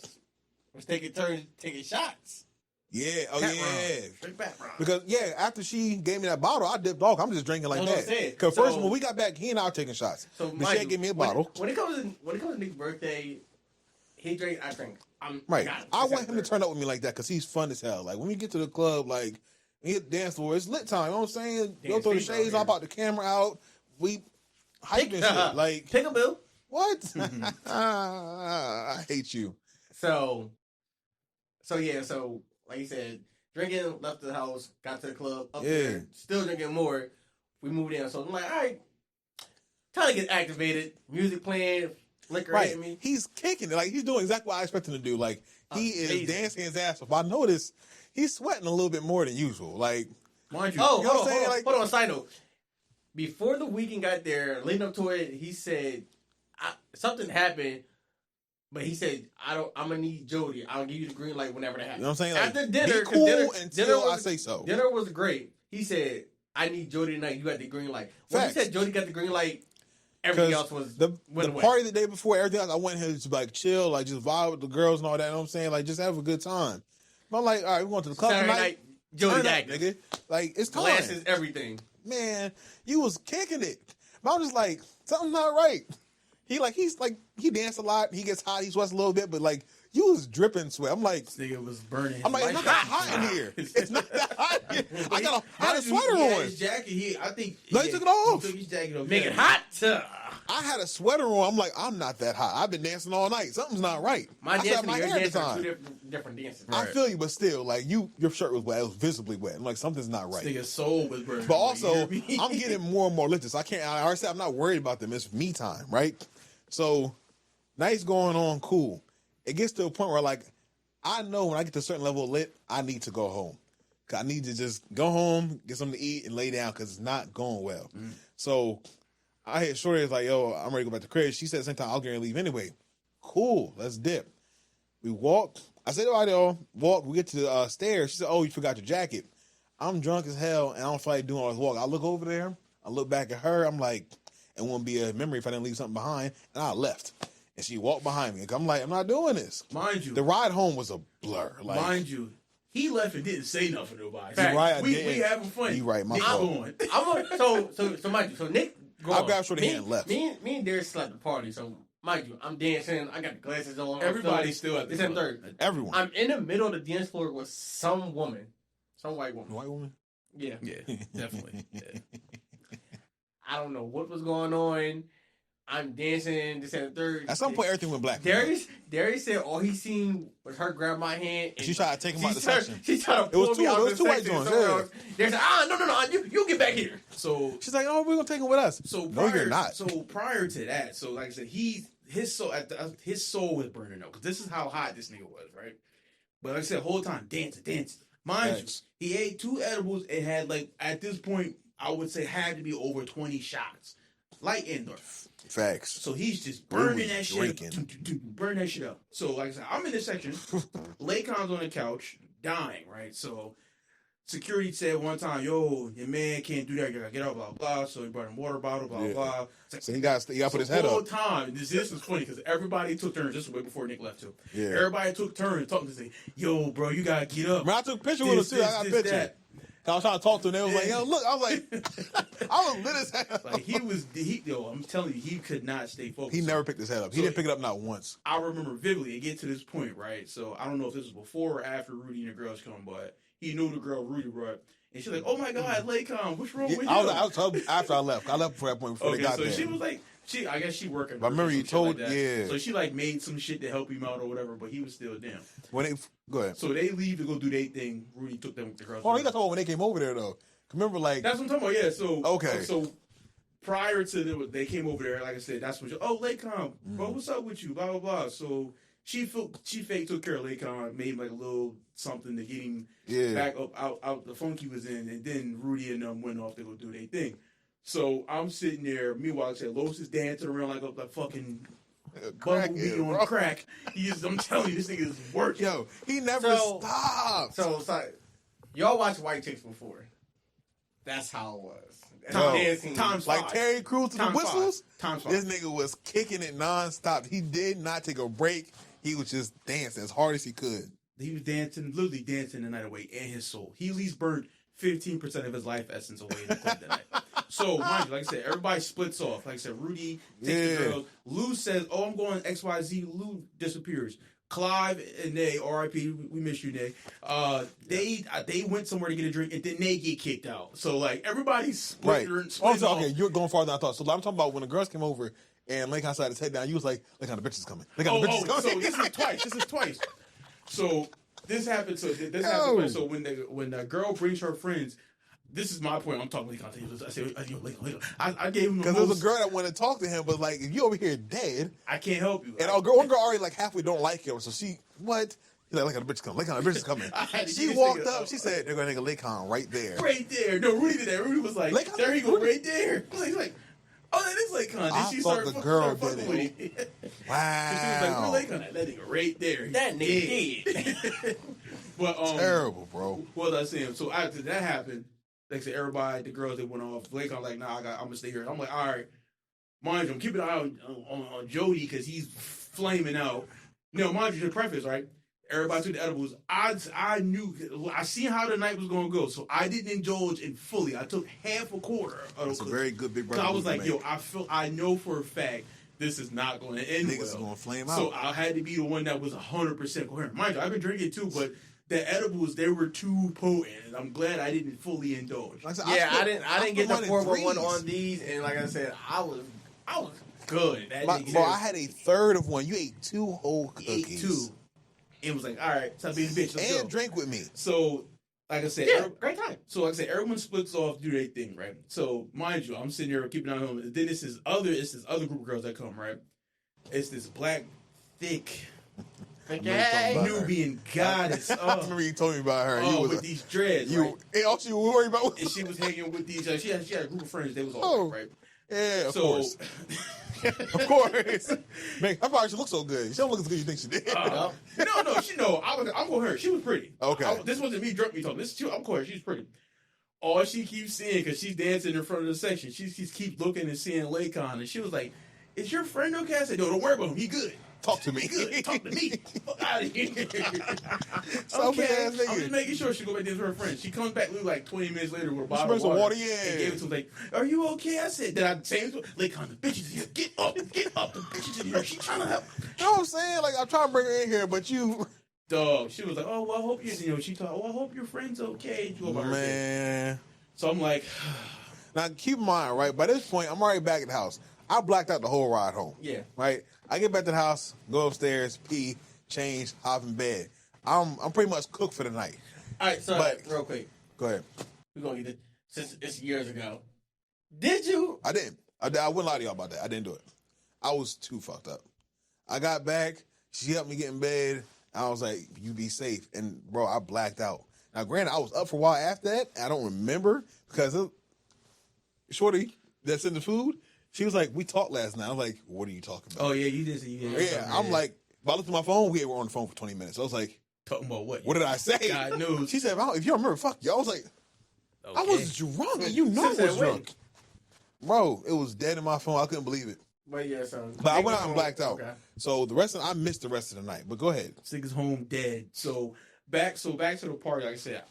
was taking turns taking shots. Yeah. Oh, Pat yeah. round. Straight back round. Because, after she gave me that bottle, I dipped off. I'm just drinking like that. Because first, when we got back, he and I were taking shots. So, Michelle gave me a bottle. When it comes to Nick's birthday, he drank, I drink. Right. I want him to turn up with me like that because he's fun as hell. Like, when we get to the club, like, we hit the dance floor, it's lit time. You know what I'm saying? Go throw the shades off, out the camera out. We hype and shit. Like, take a bill. What? I hate you. So like you said, drinking, left the house, got to the club, up there, still drinking more. We moved in, so I'm like, all right, time to get activated. Music playing, liquor hitting me. He's kicking it. Like, he's doing exactly what I expect him to do. Like, he is dancing his ass off. I noticed he's sweating a little bit more than usual. Like, mind you, hold on, side note. Before the weekend got there, leading up to it, he said something happened. But he said, I'm going to need Jodi. I'll give you the green light whenever that happens. You know what I'm saying? Like, after dinner, be cool until I say so. Dinner was great. He said, I need Jodi tonight. You got the green light. When he said Jodi got the green light, everything else was the away. Party the day before, everything else, I went here to like chill, like just vibe with the girls and all that. You know what I'm saying? Like, just have a good time. But I'm like, all right, we're going to the club Saturday tonight. Night, Jodi got nigga. Like, it's time. Glasses, everything. Man, you was kicking it. But I'm just like, something's not right. He danced a lot. He gets hot. He sweats a little bit, but like, you was dripping sweat. I'm like, this nigga was burning. I'm like, it's not that hot in here. It's not that hot in here. I had a sweater on. His jacket, I think. No, he took it off. He took his jacket off. Make it hot. I had a sweater on. I'm like, I'm not that hot. I've been dancing all night. Something's not right. My dancing and your dancing are two different dances. I feel you, but still, like, your shirt was wet. It was visibly wet. I'm like, something's not right. This nigga's soul was burning. But also, I'm getting more and more lifted. So I already said I'm not worried about them. It's me time, right? So, night's going on, cool. It gets to a point where, like, I know when I get to a certain level of lit, I need to go home. Cause I need to just go home, get something to eat, and lay down because it's not going well. So I hit Shorty, like, yo, I'm ready to go back to crib. She said at the same time, I'll get ready to leave anyway. Cool, let's dip. We walked. I said, all right, y'all, walk. We get to the stairs. She said, oh, you forgot your jacket. I'm drunk as hell, and I don't feel like doing all this walk. I look over there. I look back at her. I'm like, it wouldn't be a memory if I didn't leave something behind. And I left. And she walked behind me. I'm like, I'm not doing this. Mind you. The ride home was a blur. Like, mind you, he left and didn't say nothing to nobody. You're right, we having fun. You right, my Nick fault. So mind you, so Nick going. I grabbed shorty hand and left. Me and Darius slept at the party, so mind you, I'm dancing. I got the glasses on. Everybody's still at the club. third. Everyone. I'm in the middle of the dance floor with some woman, some white woman. White woman? Yeah, definitely. Yeah. I don't know what was going on. I'm dancing, this and the third. At some point, everything went black. Darius said all he seen was her grab my hand. And she tried to take him out the section. She tried to pull me out the section. White joints, yeah. There's no, you get back here. So she's like, oh, we're gonna take him with us. So no, you're not. So prior to that, so like I said, his soul was burning up because this is how hot this nigga was, right? But like I said, whole time dancing. Mind you, he ate 2 edibles and had like at this point, I would say had to be over 20 shots, light indoor. Facts. So he's just burning that shit, burning that shit up. So like I said, I'm in this section. Lacon's on the couch, dying, right? So security said one time, "Yo, your man can't do that. You gotta get up, blah blah." So he brought him water bottle, blah blah. Like, so he got to put his head up. The whole time, this is funny because everybody took turns. This was way before Nick left too. Yeah. Everybody took turns talking to say, "Yo, bro, you gotta get up." Man, I took a picture with him too. I got a picture. That. I was trying to talk to him. They was like, "Yo, look." I was like, "I was lit as hell." Like yo, I'm telling you, he could not stay focused. He never picked his head up. He didn't pick it up not once. I remember vividly. It get to this point, right? So I don't know if this was before or after Rudy and the girls come, but he knew the girl Rudy brought. And she's like, "Oh my God, Lakon, what's wrong with you?" I was told after I left. I left before that point before they got there. So she was like, I guess she working. But I remember you told, yeah. So she like made some shit to help him out or whatever, but he was still down. Go ahead. So they leave to go do their thing. Rudy took them with the girls. Oh, he got told when they came over there though. Remember, like that's what I'm talking about. Yeah. So okay. So prior to they came over there, like I said, that's when Lakon, bro, what's up with you? Blah blah blah. So she fake took care of Lakon, made him like a little something to get him back up out the funk he was in, and then Rudy and them went off to go do their thing. So I'm sitting there. Meanwhile, like I said, Los is dancing around like a fucking bumblebee on crack. I'm telling you, this nigga is working. Yo, he never stops. So y'all watch White Chicks before? That's how it was. Times like Terry Crews to the whistles. Times this nigga was kicking it nonstop. He did not take a break. He was just dancing as hard as he could. He was literally dancing the night away and his soul. He at least burned 15% of his life essence away in the club that night. So, mind you, like I said, everybody splits off. Like I said, Rudy takes the girls. Lou says, "Oh, I'm going XYZ." Lou disappears. Clive and they, R.I.P. We miss you, Nate. They went somewhere to get a drink and then they get kicked out. So like everybody's split. Also, okay, you're going farther than I thought. So I'm talking about when the girls came over and Lakon started to take down. You was like, "Look how the bitch is coming. Look how the bitch is coming." So this is twice. So this happened. So this happened. So when the girl brings her friends. This is my point. I'm talking Lakon. I said, I gave him because there was a girl that wanted to talk to him, but like if you over here dead, I can't help you. And one girl already like halfway don't like him, so she what? He's like, "Look how the bitch is coming. Look how the bitch is coming." She walked up. She said, "They're gonna take a Lakon right there." Right there. No, Rudy did that. Rudy was like, Lakon, "There you go, right there." He's like, "Oh, that is Lakon." Then she started the girl did it. Wow. So she was like, "Where's Lakon? That nigga right there." That nigga dead. But terrible, bro. What was I saying? So after that happened. Like I said, everybody, the girls, they went off. Lakon like, "Nah, I'm gonna stay here." I'm like, "All right, mind you, I'm keeping an eye on Jodi because he's flaming out." Mind you, the preface, right? Everybody took the edibles. I knew, I seen how the night was gonna go, so I didn't indulge in fully. I took half a quarter. That's a very good big brother. I was like, I know for a fact this is not going to end well. Niggas gonna flame out. So I had to be the one that was 100% coherent. Mind you, I've been drinking too, but. The edibles, they were too potent, and I'm glad I didn't fully indulge. Like I didn't get the 411 on these, and like I said, I was good. I had a third of one. You ate 2 whole cookies. Ate 2. It was like, all right, stop being a bitch. Let's and go. Drink with me. So, like I said, great time. So, like I said, everyone splits off, do their thing, right? So, mind you, I'm sitting here keeping an eye on them. Then it's this other group of girls that come, right? It's this black, thick. Nubian goddess. I remember you told me about her. Oh, with these dreads. And also, you were worried about. And she was hanging with these. She had a group of friends. They was all right. Yeah, of course. Of course. Man, I probably should look so good. She don't look as good as you think she did. No, she know. I'm with her. She was pretty. Okay. This wasn't me drunk me talking. I'm with her. She's pretty. All she keeps seeing, because she's dancing in front of the section, she keeps looking and seeing Lakon, and she was like, "Is your friend okay?" I said, "No, don't worry about him. He good. Talk to me. He good. Talk to me. Fuck out of here." Selfish ass nigga. I'm just making sure she go back there with her friend. She comes back like 20 minutes later with a bottle of water. water. Yeah. And gave it to him like, "Are you okay?" I said, "Did I say it to her? Lakon, the bitch is here. Get up. The bitch is in here. She trying to help." You know what I'm saying? Like, I'm trying to bring her in here, but you... Dog. She was like, "Oh, well, I hope she thought, oh, I hope your friend's okay." Man. So I'm like... Now, keep in mind, right, by this point, I'm already back at the house. I blacked out the whole ride home. Yeah. Right? I get back to the house, go upstairs, pee, change, hop in bed. I'm pretty much cooked for the night. All right, so real quick. Go ahead. We're going to get this. Since it's years ago. Did you? I didn't. I wouldn't lie to y'all about that. I didn't do it. I was too fucked up. I got back. She helped me get in bed. I was like, you be safe. And, bro, I blacked out. Now, granted, I was up for a while after that. I don't remember because Shorty that's in the food, she was like, we talked last night. I was like, what are you talking about? Oh, yeah, you did say you did. Yeah, I'm like, I looked at my phone. We were on the phone for 20 minutes. I was like, talking about what? What did I say? God knows. She said, if you don't remember, fuck you. I was like, Okay. I was drunk. And you know I was drunk. Bro, it was dead in my phone. I couldn't believe it. But yeah, so. But I went out and blacked out. Okay. So I missed the rest of the night. But go ahead. Niggas home dead. So back to the party. Like I said,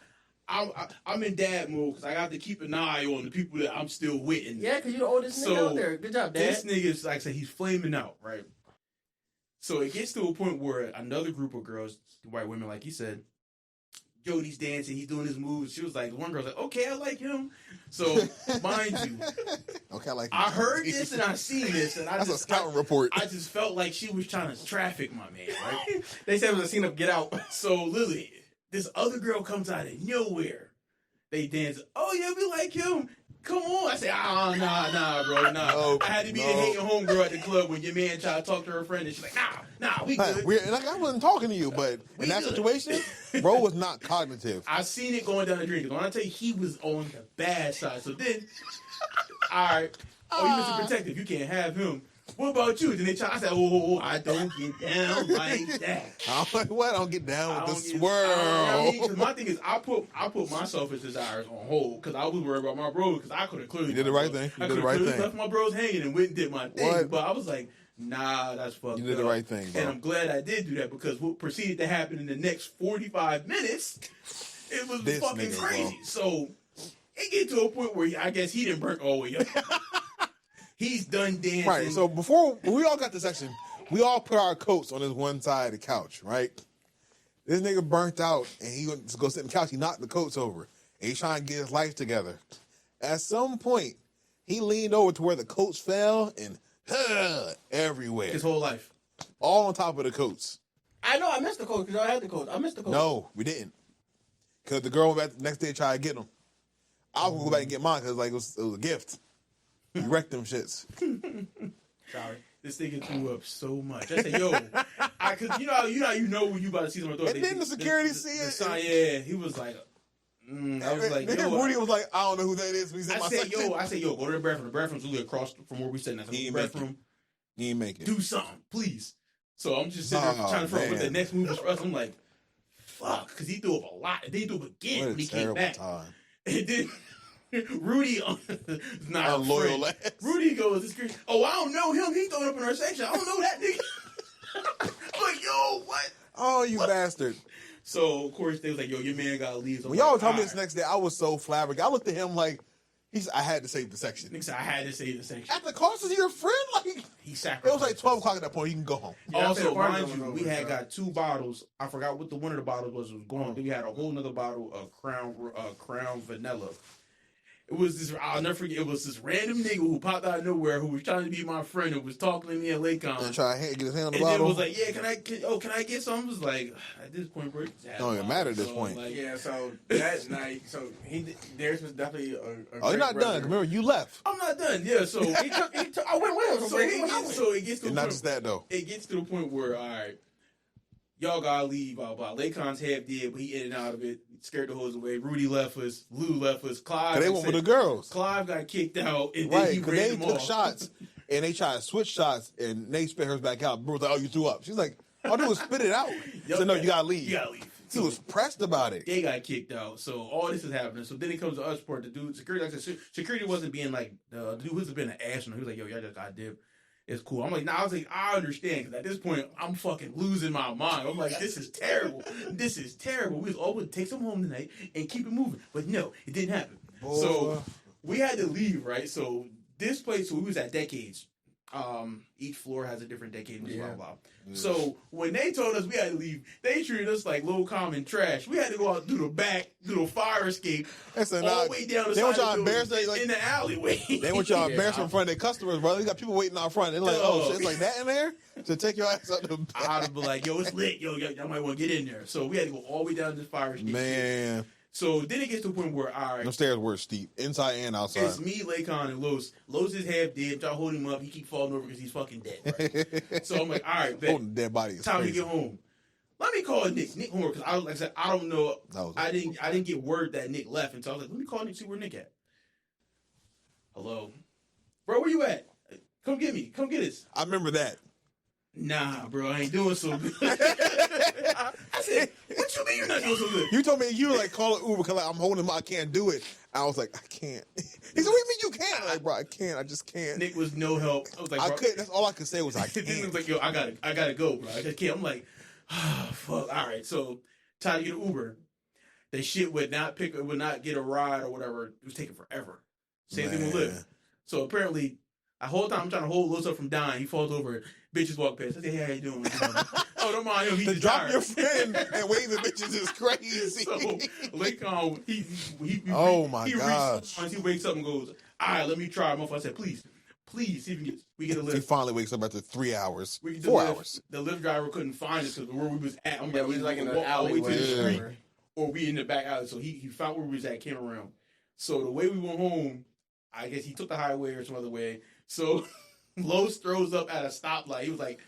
I'm in dad mode because I got to keep an eye on the people that I'm still with. Yeah, because you're the oldest nigga out there. Good job, Dad. This nigga's, like I said, he's flaming out, right? So it gets to a point where another group of girls, white women, like you said, Jodi's dancing, he's doing his moves. She was like, one girl's like, okay, I like him. So, mind you, okay, I heard this and I seen this, and that's a scouting report. I just felt like she was trying to traffic my man, right? They said it was a scene of Get Out. So, Lily, this other girl comes out of nowhere. They dance. Oh yeah, we like him. Come on. I say, nah, bro, nah. No, I had to be the hating homegirl at the club when your man tried to talk to her friend, and she's like, nah, we good. Like, I wasn't talking to you, but in that situation, bro was not cognitive. I seen it going down the drain. When I tell you, he was on the bad side. So then, all right, you Mr. Protective, you can't have him. What about you? Then they try. I said, I don't get down like that. I'm like, what? I don't get down with the swirl. Because my thing is, I put my selfish desires on hold because I was worried about my bros because I could have clearly. You did the right thing. I could have clearly left my bros hanging and went and did my thing. What? But I was like, nah, that's fucked up. You did the right thing, bro. And I'm glad I did do that because what proceeded to happen in the next 45 minutes, it was fucking crazy. Bro. So it get to a point where I guess he didn't burn all the way up. He's done dancing. Right, so when we all got this section, we all put our coats on this one side of the couch, right? This nigga burnt out, and he went to go sit on the couch. He knocked the coats over, and he's trying to get his life together. At some point, he leaned over to where the coats fell, and everywhere. His whole life. All on top of the coats. I know, I missed the coats, because y'all had the coats. I missed the coats. No, we didn't. Because the girl went back the next day to try to get them. I was going to go back and get mine, because it was a gift. You wrecked them shits. Sorry. This nigga threw up so much. I said, yo, cause you know when you about to see someone throw up. And then the security see it. Yeah, he was like, I was like, yo. Rudy was like, I don't know who that is. I said, yo, go to the bathroom. The bathroom's literally across from where we sitting. I said, the bathroom. He ain't make it. Do something, please. So I'm just sitting there trying to figure out what the next move is for us. I'm like, fuck, because he threw up a lot. And then he threw up again when he came back. Time. And then Rudy, not loyal ass. Rudy goes, I don't know him. He throwing up in our section. I don't know that nigga. I'm like, yo, what? Oh, you bastard. So, of course, they was like, yo, your man got to leave. So when y'all told me this next day, I was so flabbergasted. I looked at him like, I had to save the section. Nigga said, I had to save the section. At the cost of your friend? Like, he sacrificed. It was like 12 o'clock at that point. You can go home. Yeah, also, mind you, we had got 2 bottles. I forgot what one of the bottles was going. Then we had a whole nother bottle of Crown Vanilla. It was this, I'll never forget, it was this random nigga who popped out of nowhere who was trying to be my friend and was talking to me at Lakon. And trying to get his hand on the bottle. And then was like, yeah, can I get some? I was like, at this point, bro. Don't even matter at this point. Like, yeah, so that night, Darius was definitely a you're not done. Remember, you left. I'm not done, yeah, so. I went with him. So it gets to and not just that, though. It gets to the point where, all right, y'all gotta leave, blah, blah. Lakon's half dead, but he in and out of it. Scared the hoes away. Rudy left us. Lou left us. Clive. They went with the girls. Clive got kicked out, and right, then he ran they them took off. shots. and they try to switch shots, and Nate spit hers back out. Bro was like, "Oh, you threw up." She's like, "All I do is spit it out." He said, "No, you gotta leave." You gotta leave. He was pressed about it. They got kicked out. So all this is happening. So then it comes to us part. The dude, security, like I said, security wasn't being like, the dude was being an asshole. He was like, yo, y'all just got dip. It's cool. I'm like, nah, I was like, I understand. Because at this point, I'm fucking losing my mind. I'm like, this is terrible. This is terrible. We was all going to take some home tonight and keep it moving. But no, it didn't happen. Boy. So we had to leave, right? So this place, so we was at Decades. Each floor has a different decade, blah, blah, blah. So when they told us we had to leave, they treated us like low common trash. We had to go out through the back, through the fire escape, all the way down the side of the building, like, in the alleyway. They want y'all embarrassed in front of their customers, brother. They got people waiting out front. They're like, oh, shit, it's like that in there? To take your ass out the back. I'd be like, yo, it's lit. Yo, y'all might want to get in there. So we had to go all the way down this fire escape. Man. So then it gets to the point where, all right. The stairs were steep, inside and outside. It's me, Lakon, and Los. Los is half dead. Y'all hold him up. He keep falling over because he's fucking dead. Right? So I'm like, all right, bet. Holding dead body is time crazy. to get home. Let me call Nick. Nick home because like I said, I don't know. I didn't get word that Nick left, and so I was like, let me call Nick, see where Nick at. Hello, bro, where you at? Come get me. Come get us. I remember that. Nah, bro, I ain't doing so good. I said, what you mean you're not doing so good? You told me you were like, call an Uber because like, I'm holding him. I can't do it. I was like, I can't. He said, what do you mean you can't? I'm like, bro, I can't. I just can't. Nick was no help. I was like, I couldn't. That's all I could say was I can't. Nick was like, yo, I gotta go, bro. I just can't. I'm like, oh, fuck. All right, so time to get an Uber. The shit would not get a ride or whatever. It was taking forever. Same thing with Lyft. So apparently, the whole time I'm trying to hold Los up from dying, he falls over. Bitches walk past. I say, hey, how you doing? Oh, don't mind him. He's drop your friend and wave at bitches is crazy. So Lakon, he oh my gosh. He wakes up and goes, all right, let me try. I said, please, see if we get a lift. He finally wakes up after 3 hours, 4 hours. The Lyft driver couldn't find us because where we was at. We was like in the alleyway to the street, or we in the back alley. So he found where we was at, came around. So the way we went home, I guess he took the highway or some other way. So Los throws up at a stoplight. He was like,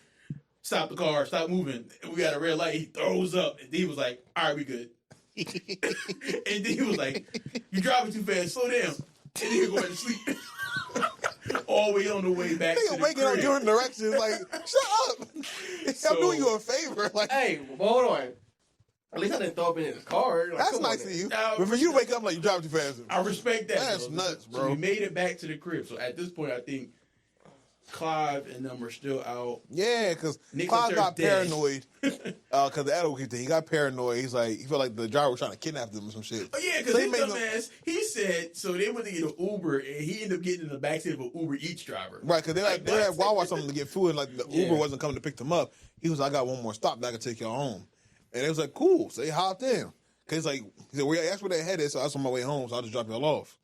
stop the car, stop moving. And we got a red light. He throws up. And he was like, all right, we good. And then he was like, you driving too fast, slow down. And then he go back to sleep. All the way on the way back to the waking up giving directions like, shut up. I'm doing you a favor. Like, hey, hold on. At least I didn't throw up in his car. Like, that's nice of you. But for you to wake up like you driving too fast. I respect that. That's nuts, bro. So we made it back to the crib. So at this point, I think Clive and them are still out. Yeah, because Clive got paranoid because the adult thing. He got paranoid. He's like, he felt like the driver was trying to kidnap them or some shit. Oh yeah, because his dumbass, he said, so they went to get an Uber and he ended up getting in the backseat of an Uber Eats driver. Right, because they had Wawa something to get food and like the Uber wasn't coming to pick them up. He was like, I got one more stop that I can take y'all home. And it was like, cool. So they hopped in. Because he said, well, that's where they headed, so I was on my way home, so I'll just drop y'all off.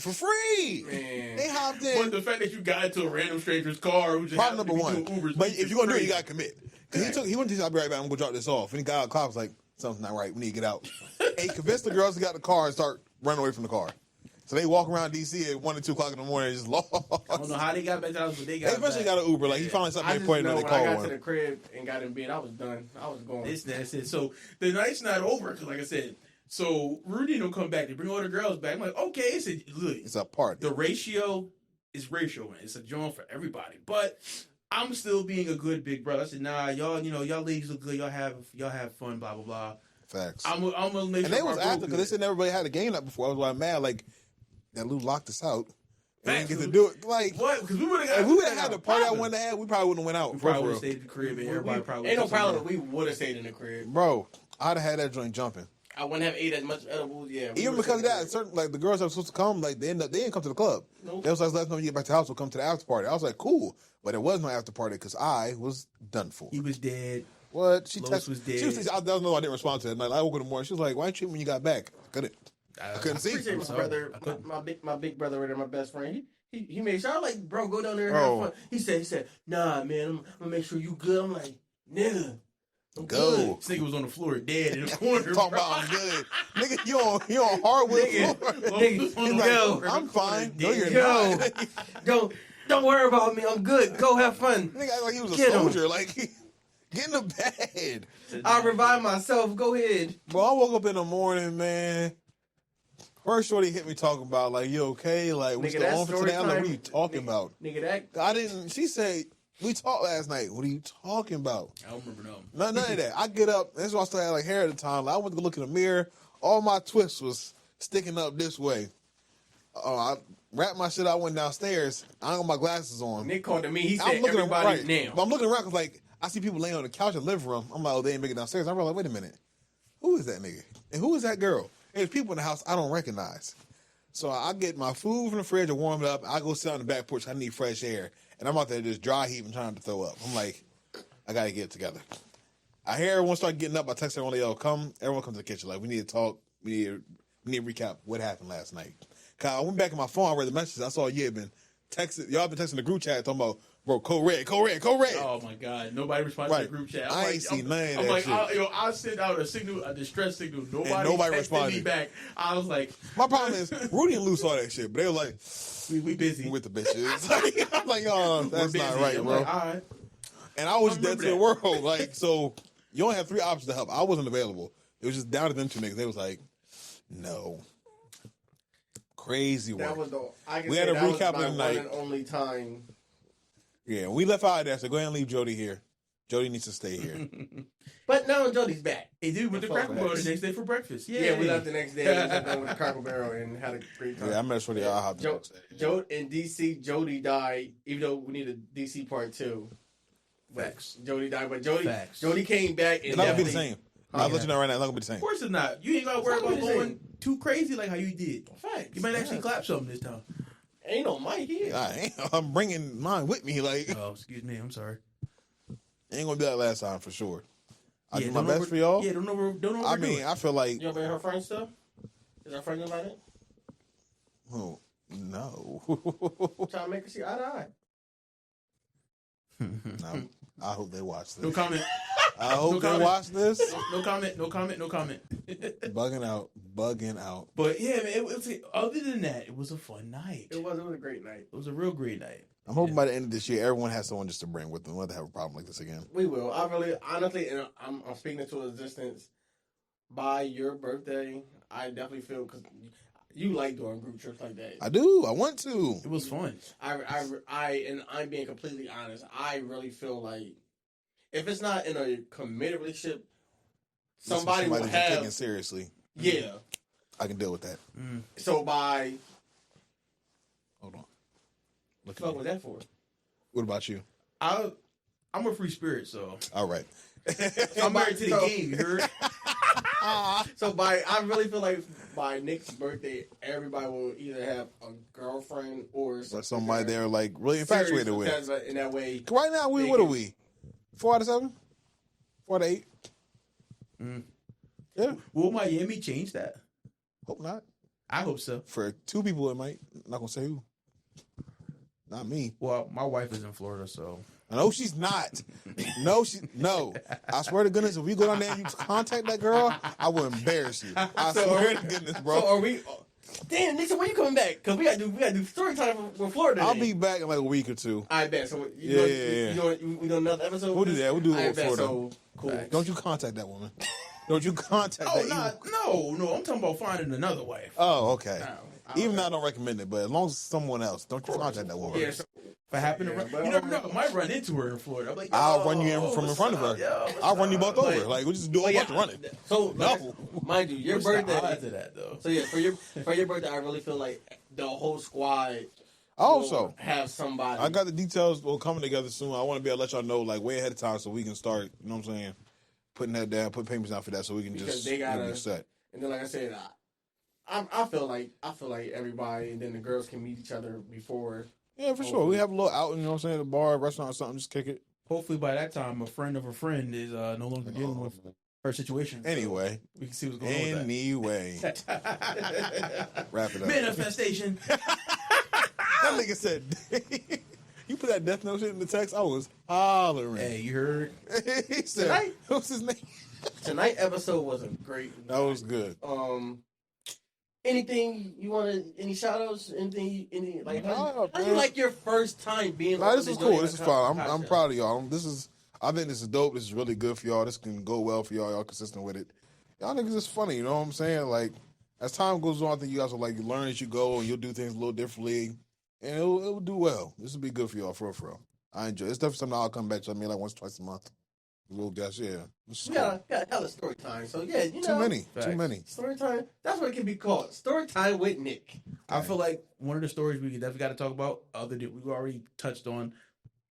For free. Man. They hopped in. But the fact that you got into a random stranger's car, who just problem number one. Ubers, but if you're going to do it, you got to commit. Because he went to I'll be right back, I'm going to drop this off. And he got out, Clive was like, something's not right, we need to get out. And he convinced the girls to get out the car and start running away from the car. So they walk around D.C. at 1 or 2 o'clock in the morning and just lost. I don't know how they got back to the house, but they eventually got an Uber. Like, he finally something important that they called one. When I got to the crib and got in bed, I was done. I was going. That's it. So the night's not over, because like I said, so Rudy don't come back. They bring all the girls back. I'm like, okay, look, it's a party. The ratio is ratio, man. It's a joint for everybody. But I'm still being a good big brother. I said, nah, y'all, y'all ladies look good. Y'all have fun, blah, blah, blah. Facts. I'm gonna make sure. And they was active because they said everybody had a game up before. I was like, mad, like, that Lou locked us out. We didn't get to do it. Like, what? Because we would have had the party I wanted to have, we probably wouldn't have went out. We probably would have stayed at the crib and everybody probably ain't no problem that we would have stayed in the crib. Bro, I'd have had that joint jumping. I wouldn't have ate as much edibles, yeah. Even because of that, certain like the girls that were supposed to come, like they didn't come to the club. Nope. They was like, let us know when you get back to the house, we'll come to the after party. I was like, cool. But it was no after party because I was done for. He was dead. What? She was dead. She was I don't know I didn't respond to that night. I woke up in the morning. She was like, why didn't you when you got back? I couldn't see. I appreciate my brother, my big brother right there, my best friend. He made sure I was like, bro, go down there and have fun. He said, nah, man, I'm gonna make sure you good. I'm like, nigga, I'm good. This nigga was on the floor dead in the corner. Talking about I'm good. Nigga, you on hardwood floor. Nigga, like, I'm fine. No, you're not. Don't worry about me. I'm good. Go have fun. Nigga act like he was a soldier. Like, get in the bed. I'll revive myself. Go ahead. Bro, I woke up in the morning, man. First shorty hit me talking about, like, you okay? Like, we Nigga, still that on for story today? I'm like, what are time- you talking about? Nigga, that I didn't, she said, we talked last night. What are you talking about? I don't remember them. None of that. I get up, that's why I still had like hair at the time. Like, I went to go look in the mirror. All my twists was sticking up this way. I wrapped my shit. I went downstairs. I got my glasses on. Nick called to me. He said, I'm looking everybody right. now. But I'm looking around because, like, I see people laying on the couch in the living room. I'm like, oh, they ain't making it downstairs. I'm like, wait a minute. Who is that nigga? And who is that girl? And there's people in the house I don't recognize. So I get my food from the fridge and warm it up. I go sit on the back porch. I need fresh air. And I'm out there just dry heaving, trying to throw up. I'm like, I got to get it together. I hear everyone start getting up. I text everyone, like, yo, come. Everyone comes to the kitchen. Like, we need to talk. We need to recap what happened last night. Cause I went back in my phone. I read the messages. I saw you had been texting. Y'all been texting the group chat talking about, bro, code red. Oh my God! Nobody responded to the group chat. I ain't seen none of I'm that like, shit. I sent out a signal, a distress signal. Nobody texted responded. me back. I was like, My problem is Rudy and Lou saw that shit, but they were like, we busy with the bitches. I'm like, oh, that's We're not busy. right, I'm bro. like, all right. And I was I dead to remember the world. Like, so you only have 3 options to help. I wasn't available. It was just down to them 2 niggas. They was like, no. Crazy work. That was the. I can We say had a that was recap my of the night. one and only time. Yeah, we left out of there, so go ahead and leave Jody here. Jody needs to stay here. But now Jody's back. Hey, dude, went to Cracker Barrel the next day for breakfast. Yeah, we left the next day. We sat down with the Cracker Barrel and had a great time. Yeah, I met Shorty. I'll have to In DC, Jody died. Even though we need a DC part 2. Facts. Jody died, but Jody Facts. came back and It's not gonna be the definitely- same. I'll let you know right now. It's not gonna be the same. Of course it's not. You ain't gotta worry It's not about what you're going too crazy like how you did. Facts. You might actually clap something this time. Ain't no mic here. I'm bringing mine with me. Like, Oh, excuse me. I'm sorry. ain't gonna be that last time for sure. I do my don't best for y'all. Yeah, don't overdo I it. mean, I feel like, You ever heard her friend stuff? Is her friend about it? oh no. Trying to make her see eye to eye. No, I hope they watch No this. comment. I hope No they comment. watch this. No comment. No comment. No comment. Bugging out. But yeah, man, it was, other than that, it was a fun night. It was a great night. It was a real great night. I'm hoping by the end of this year, everyone has someone just to bring with them. We'll have a problem like this again. We will. I really, honestly, and I'm speaking into existence. By your birthday, I definitely feel, because you like doing group trips like that. I do. I want to. It was fun. And I'm being completely honest. I really feel like if it's not in a committed relationship, somebody will that's have taken seriously. Yeah. I can deal with that. So by Hold on. Look what at was me. that for? What about you? I'm a free spirit, so All right. I'm married to the game. You heard? So I really feel like by Nick's birthday, everybody will either have a girlfriend or Somebody they're like really infatuated with. Because in that way, Right now, what are we? 4 out of 7? 4 out of 8? Yeah. Will Miami change that? Hope not. I hope so. For 2 people, it might. I'm not gonna say who. Not me. Well, my wife is in Florida, so No, she's not. No. I swear to goodness, if we go down there and you contact that girl, I will embarrass you. I swear to goodness, bro. So are we? Damn, Nick, so when you coming back? Because we gotta do story time with Florida. I'll today. be back in like a week or 2. I bet. So Yeah. we do another episode. We'll do that. We'll do it I with bet. Florida. So cool. Don't you contact that woman. Don't you contact that no. I'm talking about finding another wife. Oh, okay. No, Even though I don't recommend it, but as long as someone else, don't you contact that woman. Yeah. So, If I happen to run, but- you never know. I might run into her in Florida. I'm like, I'll run you in from in what's front of up? her. Yo, what's I'll run you both up? over. Like we just do a Well, bunch of running. So No. mind you, your What's the birthday. odds of that though? So yeah, for your birthday, I really feel like the whole squad. Also, will have somebody. I got the details all coming together soon. I want to be able to let y'all know like way ahead of time so we can start. You know what I'm saying? Putting that down, put payments down for that, so we can Because just they gotta- be set. And then, like I said, I feel like everybody, and then the girls can meet each other before. Yeah, for sure. We have a little out. You know what I'm saying? At a bar, restaurant, or something. Just kick it. Hopefully by that time, a friend of a friend is no longer dealing with her situation. So Anyway, we can see what's going on with anyway, that. wrap it up. Manifestation. That nigga said, "You put that Death Note shit in the text." I was hollering. Hey, you heard? He said, Tonight? "What's his name?" Tonight episode was a great. That was good. Anything you want to? Any shout outs? Anything? Like how man. you like your first time being? Nah, on this the is Jodi cool. and This is Hakaii fine. I'm podcast? proud of y'all. I think this is dope. This is really good for y'all. This can go well for y'all. Y'all consistent with it. Y'all niggas is funny. You know what I'm saying? Like, as time goes on, I think you guys will like you learn as you go, and you'll do things a little differently, and it'll do well. This will be good for y'all, for real. I enjoy it. It's definitely something I'll come back to. I mean, like once, twice a month. A little guys, yeah. We got hella story time. So yeah, you know, too many. Story time. That's what it can be called. Story time with Nick. I feel like one of the stories we definitely got to talk about. Other than we already touched on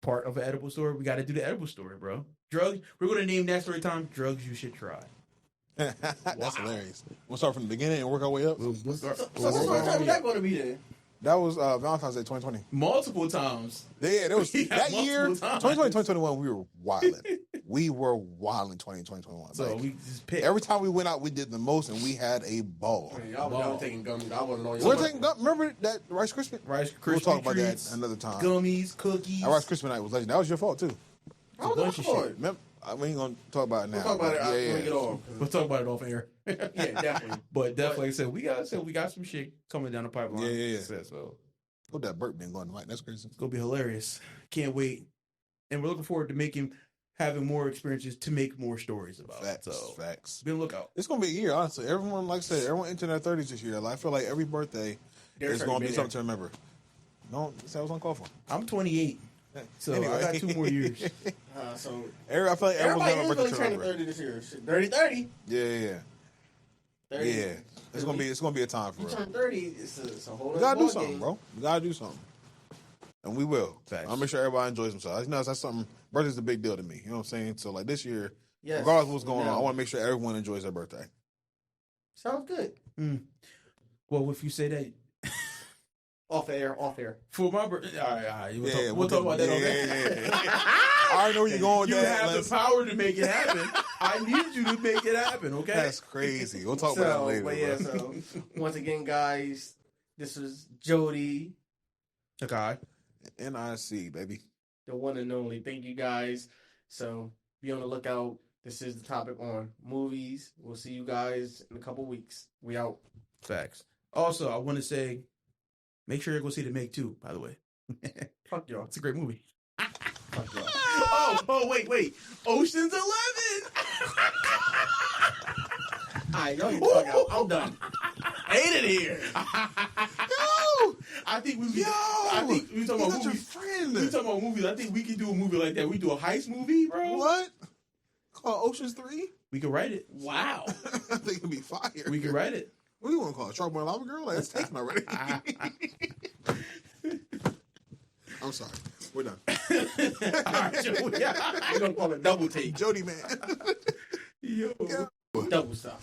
part of an edible story. We got to do the edible story, bro. Drugs. We're going to name that story time. Drugs you should try. That's hilarious. We'll start from the beginning and work our way up. So what story time is that going to be then? That was Valentine's Day 2020. Multiple times. Yeah, that was that year. Times. 2020, 2021, we were wilding. We were wilding 2021. So we just picked. Every time we went out, we did the most, and we had a ball. Man, y'all was taking gummies. I wasn't on. We're taking gummies. Remember that Rice Krispie? We'll talk about treats, that another time. Gummies, cookies. That Rice Krispie night was legend. That was your fault too. I was on shit. Remember, we ain't gonna talk about it now. We'll talk about it after we get off. We'll talk about it off air. Yeah, definitely. But definitely, like I said, we got some shit coming down the pipeline. Yeah. So. Hope that burp didn't go on the mic. That's crazy. It's gonna be hilarious. Can't wait. And we're looking forward to having more experiences to make more stories about. Facts. So Facts. be on the lookout. It's gonna be a year, honestly. Everyone, like I said, everyone entering their 30s this year. Like, I feel like every birthday is gonna be something to remember. Don't say I was uncalled for. I'm 28, so anyway. I got 2 more years. So I feel like everyone's gonna really birthday turning to 30 this year. 30. Yeah. 30. Yeah. It's gonna be a time for you us. turn 30. It's a whole. We gotta do ball something, game. bro. We gotta do something, and we will. Facts. I'll make sure everybody enjoys themselves. You know, that's something. Birthday's a big deal to me. You know what I'm saying? So like this year, Yes. regardless of what's going on, I want to make sure everyone enjoys their birthday. Sounds good. Well, if you say that. Off air. For my birthday, all right. We'll talk about that on yeah. I already know where you're going with you that. have the power to make it happen. I need you to make it happen, okay? That's crazy. We'll talk about that later. But yeah, so once again, guys, this is Jodi. Hakaii. NIC, baby. The one and only. Thank you, guys. So be on the lookout. This is the topic on movies. We'll see you guys in a couple weeks. We out. Facts. Also, I want to say, make sure you go see The Meg 2, by the way. Fuck y'all. It's a great movie. Fuck y'all. Wait. Ocean's 11. All right, y'all get the fuck out. I'm done. Hate it here. I think we talking about movies. Friend. We talking about movies. I think we can do a movie like that. We do a heist movie, bro. What? Called Ocean's 3? We can write it. Wow. I think it'd be fire. We can write it. What do you want to call it? Shark Boy Lava Girl? Like, it's taken already. I'm sorry. We're done. All right, Joe. We're going to call it double take. Jody, man. Yo. Yeah. Double stop.